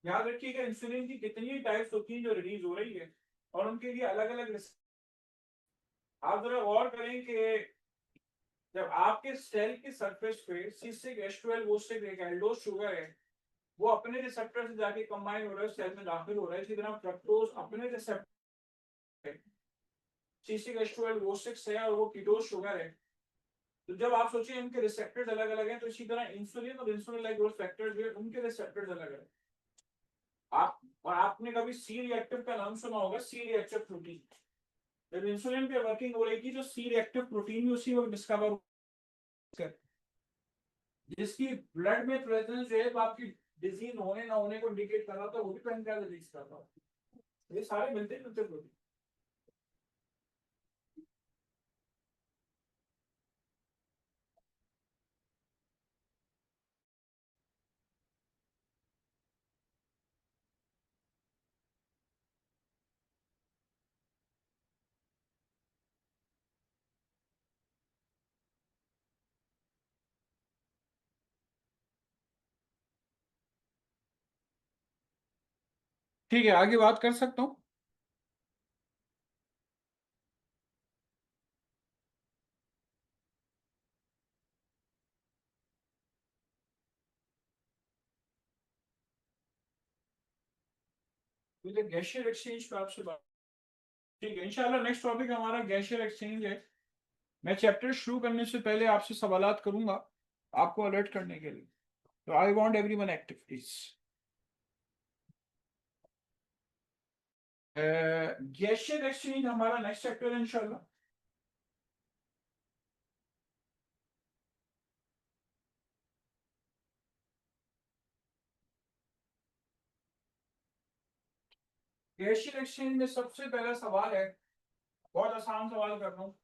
याद रखिएगा इंसुलिन की कितनी टाइप्स होती हैं जो रिलीज हो रही है, और उनके लिए अलग अलग। आप जरा गौर करें कि जब आपके सेल की सरफेस पे C6H12 वो से एक एल्डोज शुगर है, वो अपने रिसेप्टर से जाके कंबाइन हो रहा है, सेल में दाखिल हो रहा है। इसी तरह फ्रक्टोज अपने रिसेप्टर C6H12 वो 6 है और वो कीटोज शुगर है। तो जब आप सोचिए इनके रिसेप्टर्स अलग अलग हैं, तो इसी तरह इंसुलिन और इंसुलिन लाइक ग्रोथ फैक्टर्स जो है उनके रिसेप्टर्स अलग अलग। आप और आपने कभी सी रिएक्टिव का नाम सुना होगा, सी रिएक्टिव प्रोटीन। जब इंसुलिन पे वर्किंग हो रही थी, तो सी रिएक्टिव प्रोटीन भी उसी वक्त डिस्कवर कर, जिसकी ब्लड में प्रेजेंस जो है वो आपकी डिजीज होने ना होने को इंडिकेट कर रहा था, वो भी पेनक्रियास डिजीज कर रहा था। ये सारे मिलते जुलते प्रोटीन। ठीक है, आगे बात कर सकता हूँ। मुझे गैशियर एक्सचेंज पे आपसे बात, ठीक है इंशाल्लाह नेक्स्ट टॉपिक हमारा गैशियर एक्सचेंज है। मैं चैप्टर शुरू करने से पहले आपसे सवालात करूंगा आपको अलर्ट करने के लिए, तो I want everyone active please. Gaseous exchange हमारा नेक्स्ट चैप्टर है इंशाल्लाह। गैशियर एक्सचेंज में सबसे पहला सवाल है, बहुत आसान सवाल कर रहा हूँ,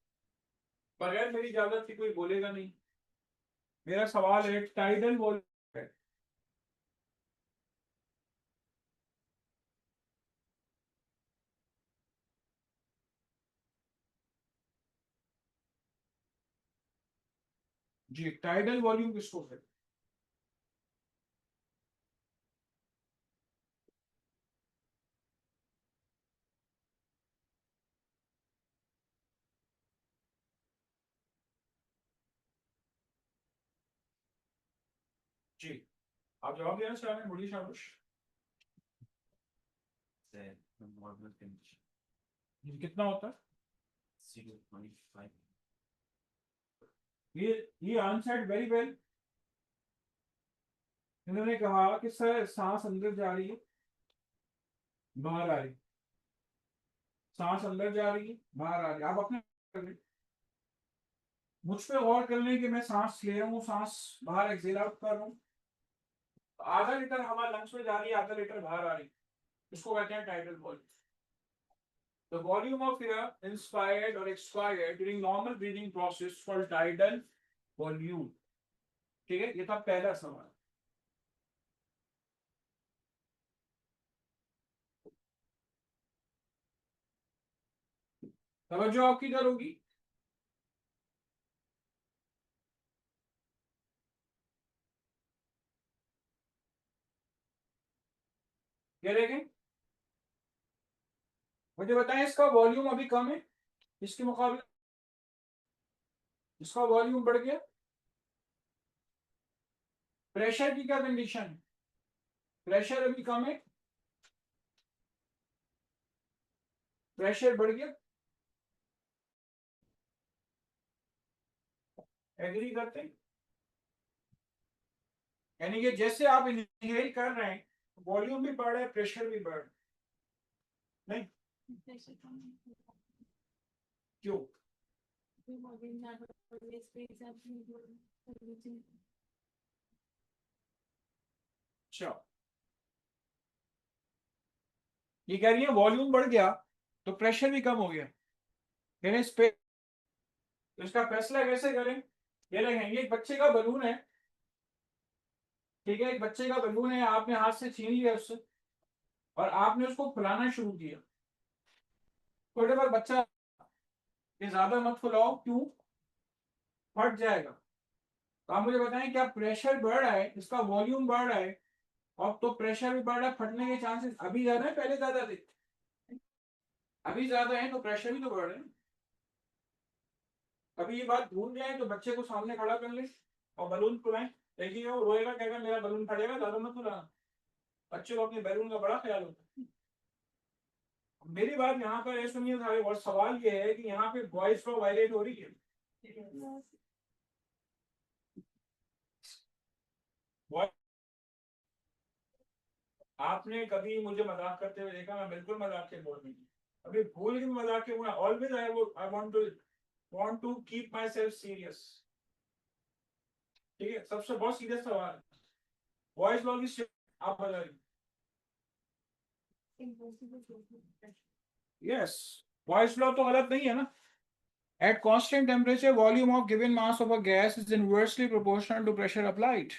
बगैर मेरी इजाजत की कोई बोलेगा नहीं। मेरा सवाल है टाइडल वॉल्यूम है। जी, टाइडल वॉल्यूम किसको है? जी, आप जवाब देना चाह रहे हैं, बड़ी शाबाश। जी, कितना होता है? ये आंसर्ड वेरी वेल। इन्होंने कहा कि सर सांस अंदर जा रही है, बाहर आ रही, सांस अंदर जा रही है, बाहर आ रही। आप अपने कर लें। मुझ पे गौर कर लें कि मैं सांस ले रहा हूँ, सांस बाहर एक्सेल आउट कर रहा हूँ। तो आधा लीटर हवा लंग्स में जा रही है, आधा लीटर बाहर आ रही है, इसको कहते हैं tidal volume. The volume of air inspired or expired during normal breathing process called tidal volume. ठीक है, ये था पहला सवाल. तवज्जो आपकी इधर होगी. क्या देखें, मुझे बताएं इसका वॉल्यूम अभी कम है इसके मुकाबले, इसका वॉल्यूम बढ़ गया. प्रेशर की क्या कंडीशन है, प्रेशर अभी कम है, प्रेशर बढ़ गया. एग्री करते हैं, यानी कि जैसे आप इनहेल कर रहे हैं वॉल्यूम भी बढ़ रहा है, प्रेशर भी बढ़ रहा है. नहीं क्यों, अच्छा ये कह रही है वॉल्यूम बढ़ गया तो प्रेशर भी कम हो गया, यानी इस पे तो इसका फैसला कैसे करें. ये देखें, ये एक बच्चे का बलून है, ठीक है, एक बच्चे का बलून है, आपने हाथ से छीन लिया उससे और आपने उसको फुलाना शुरू किया. थोड़े बार बच्चा, ये ज्यादा मत फुलाओ, क्यों, फट जाएगा. तो आप मुझे बताएं क्या प्रेशर बढ़ रहा है, इसका वॉल्यूम बढ़ रहा है और तो प्रेशर भी बढ़ रहा है, फटने के चांसेस अभी ज्यादा है पहले ज्यादा थे, अभी ज्यादा है तो प्रेशर भी तो बढ़ रहे हैं. कभी ये बात भूल जाए तो बच्चे को सामने खड़ा कर ले और बलून फुलाएं, देखिए वो रोएगा, कहेगा मेरा बलून फटेगा, ज्यादा मत फुलाना. बच्चों को अपने बैलून का बड़ा ख्याल होता है. मेरी बात यहाँ पर ऐसा नहीं था, और सवाल ये है कि यहाँ पे वॉइस लॉ वायलेट हो रही है. आपने कभी मुझे मजाक करते हुए देखा, मैं बिल्कुल मजाक के बोल नहीं, अभी भूल के मजाक के बोला. Always I want to keep myself serious. ठीक है, सबसे बहुत सीरियस सवाल है, वॉइस लॉ की आप बताइए. यस, वॉइस लॉ तो गलत नहीं है ना. At constant temperature, volume of given mass of a gas is inversely proportional to pressure applied.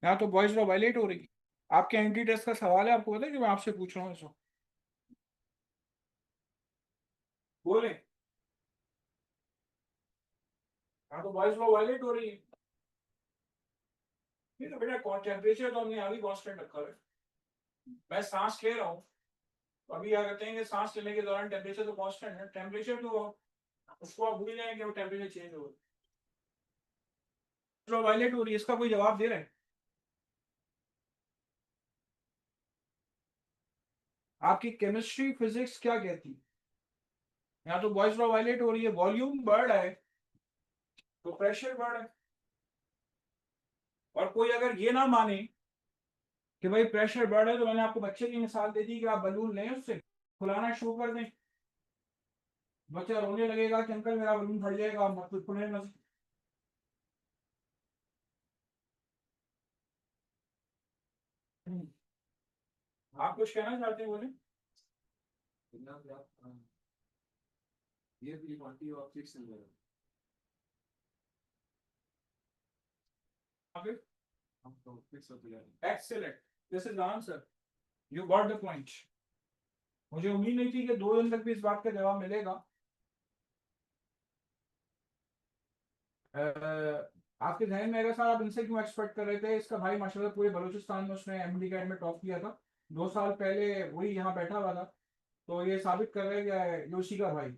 यहाँ तो वॉइस लॉ वायलेट हो रही है. आपके एंटी टेस्ट का सवाल है, आपको पता है कि मैं आपसे पूछ रहा हूँ इसको, बोले. यहाँ तो वॉइस लॉ वायलेट हो रही है. नहीं तो बेटा टेम्परेचर तो हमने अभी कांस्टेंट रखा है. मैं सांस ले रहा हूँ तो अभी क्या कहते हैं कि सांस लेने के दौरान टेम्परेचर तो कांस्टेंट है, टेम्परेचर तो उसको आप भूल जाएंगे वो टेम्परेचर चेंज हो. लॉ वायलेट हो रही है, इसका कोई जवाब दे रहे हैं. आपकी केमिस्ट्री फिजिक्स क्या कहती है, यहाँ तो वॉइस लॉ वायलेट हो रही है, वॉल्यूम बढ़ रहा है तो प्रेशर बढ़ रहा है. और कोई अगर ये ना माने कि भाई प्रेशर बढ़ रहा है, तो मैंने आपको बच्चे की मिसाल दे दी कि आप बलून लें, उससे फुलाना शुरू कर दें, बच्चा रोने लगेगा कि अंकल मेरा बलून फट जाएगा, मत फुले मत. आप कुछ कहना चाहते हैं, बोले. ये भी क्वांटिटी ऑफ फिक्स है. Excellent, this is answer, you got the point. मुझे उम्मीद नहीं थी कि 2 दिन तक भी इस बात का जवाब मिलेगा. आपके जहन में अगर सर आप इनसे क्यों एक्सपेक्ट कर रहे थे, इसका भाई माशाल्लाह पूरे बलूचिस्तान में उसने एमडी कैट में टॉप किया था 2 साल पहले, वही यहाँ बैठा हुआ था. तो ये साबित कर रहे हैं कि योशी का भाई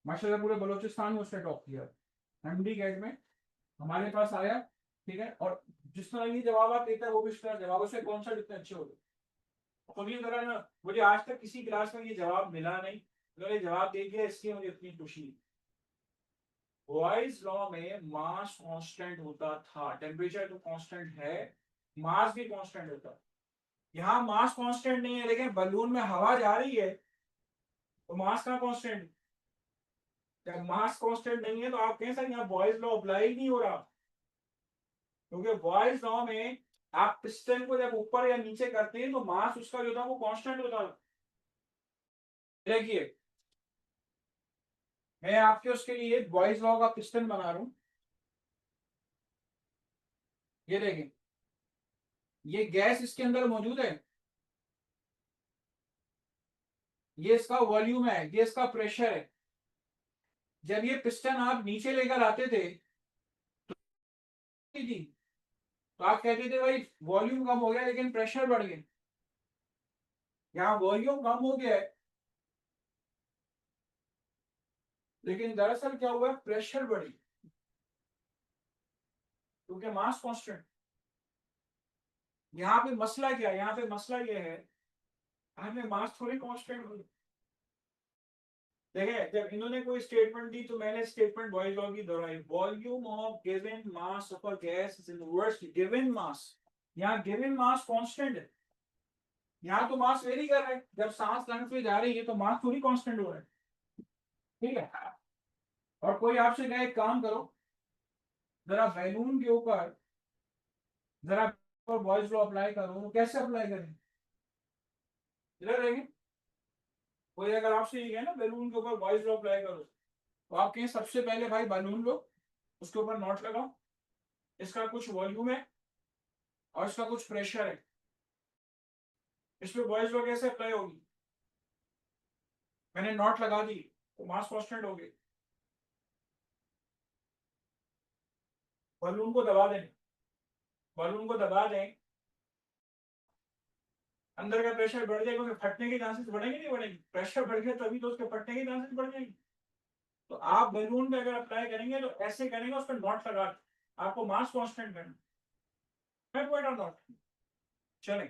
माशाल्लाह पूरे बलूचिस्तान में उसने टॉप किया एमडी कैट में, हमारे पास आया. ठीक है, और जिस तरह ये जवाब आप देता है वो भी इस तरह जवाबों से कौन सा इतने अच्छे होते. खुद ही तरह ना, मुझे आज तक किसी क्लास में ये जवाब मिला नहीं, अगर ये जवाब दे दिया इसलिए मुझे इतनी खुशी. बॉयज लॉ में मास कांस्टेंट होता था, टेम्परेचर तो कांस्टेंट है, मास भी कांस्टेंट होता है. यहाँ मास कांस्टेंट नहीं है, लेकिन बलून में हवा जा रही है तो मास का कांस्टेंट. जब मास कांस्टेंट नहीं है तो आप कह सकते यहाँ बॉयज लॉ अप्लाई नहीं हो रहा, क्योंकि बॉयज लॉ में आप पिस्टन को जब ऊपर या नीचे करते हैं तो मास उसका जो था वो कांस्टेंट होता है. देखिए मैं आपके उसके लिए बॉयज लॉ का पिस्टन बना रहा हूं। ये देखें, ये गैस इसके अंदर मौजूद है, ये इसका वॉल्यूम है, ये इसका प्रेशर है। जब ये पिस्टन आप नीचे लेकर आते थे जी, तो आप कहते थे भाई वॉल्यूम कम हो गया लेकिन प्रेशर बढ़ गया। यहाँ वॉल्यूम कम हो गया है लेकिन दरअसल क्या हुआ, प्रेशर बढ़ी, क्योंकि मास कांस्टेंट। यहाँ पे मसला क्या है, यहाँ पे मसला ये है, हमें मास थोड़ी कांस्टेंट हुई। देखिए जब इन्होंने कोई स्टेटमेंट दी तो मैंने स्टेटमेंट बॉयज लॉ की दोहराई, volume of given mass of a gas is inversely given mass. यहाँ गिवन मास कांस्टेंट है, यहाँ तो मास वेरी कर रहा है, जब सांस लंग्स में जा रही है तो मास थोड़ी कांस्टेंट हो रहा है। ठीक है, और कोई आपसे कहे एक काम करो, जरा बैलून के ऊपर जरा बॉयज लॉ अप्लाई करो, तो कैसे अप्लाई करें? इधर देखें, कोई अगर आपसे ये है ना बैलून के ऊपर बॉयज लॉ अप्लाई करो, तो आप कहें सबसे पहले भाई बैलून लो, उसके ऊपर नॉट लगाओ, इसका कुछ वॉल्यूम है और इसका कुछ प्रेशर है, इस पे बॉयज लॉ कैसे अप्लाई होगी? मैंने नॉट लगा दी तो मास कांस्टेंट हो गई, बलून को दबा दें, बलून को दबा दें, अंदर का प्रेशर बढ़ जाएगा, उसके फटने के चांसेस बढ़ेंगे नहीं बढ़ेंगे? प्रेशर बढ़ गया तभी तो उसके फटने के चांसेस बढ़ जाएंगे। तो आप बैलून पे अगर अप्लाई करेंगे तो ऐसे करेंगे, उस पर नॉट लगा आपको मास कांस्टेंट करना है, पॉइंट और नॉट। चले,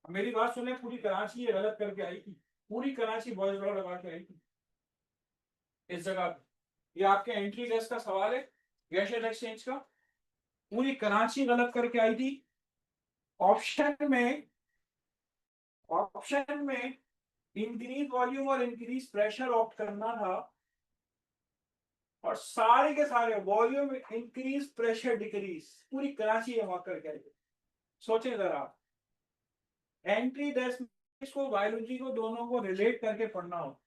मेरी बात सुने, पूरी कराची ये गलत करके आई थी, पूरी कराची बॉयज लॉ लगा के आई थी इस जगह पे। ये आपके एंट्री टेस्ट का सवाल है, गैशियस एक्सचेंज का, पूरी कराची गलत करके आई थी। ऑप्शन में, ऑप्शन में इंक्रीज वॉल्यूम और इंक्रीज प्रेशर ऑप्ट करना था, और सारे के सारे वॉल्यूम इंक्रीज प्रेशर डिक्रीज, पूरी कराची ये वहां करके आई। सोचे जरा आप, एंट्री टेस्ट को बायोलॉजी को दोनों को रिलेट करके पढ़ना हो,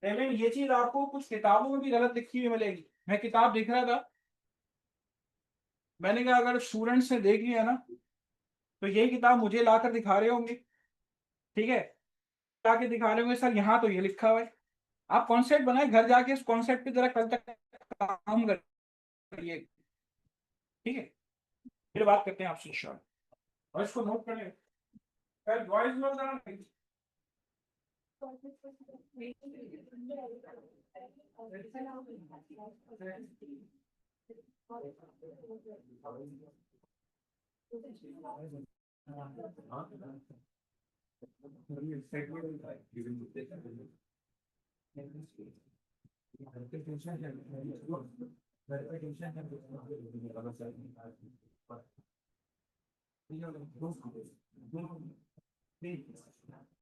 लेकिन ये चीज आपको कुछ किताबों में भी गलत लिखी हुई मिलेगी। मैं किताब देख रहा था, मैंने कहा अगर स्टूडेंट्स ने देख लिया ना तो यही किताब मुझे लाकर दिखा रहे होंगे, ठीक है, लाके दिखा रहे होंगे सर यहाँ तो ये लिखा हुआ है। आप कॉन्सेप्ट बनाए, घर जाके इस कॉन्सेप्ट पे जरा कल तक काम करिए, ठीक है, फिर बात करते हैं आपसे इंशाल्लाह। और इसको नोट करें, कल वॉइस नोट जरा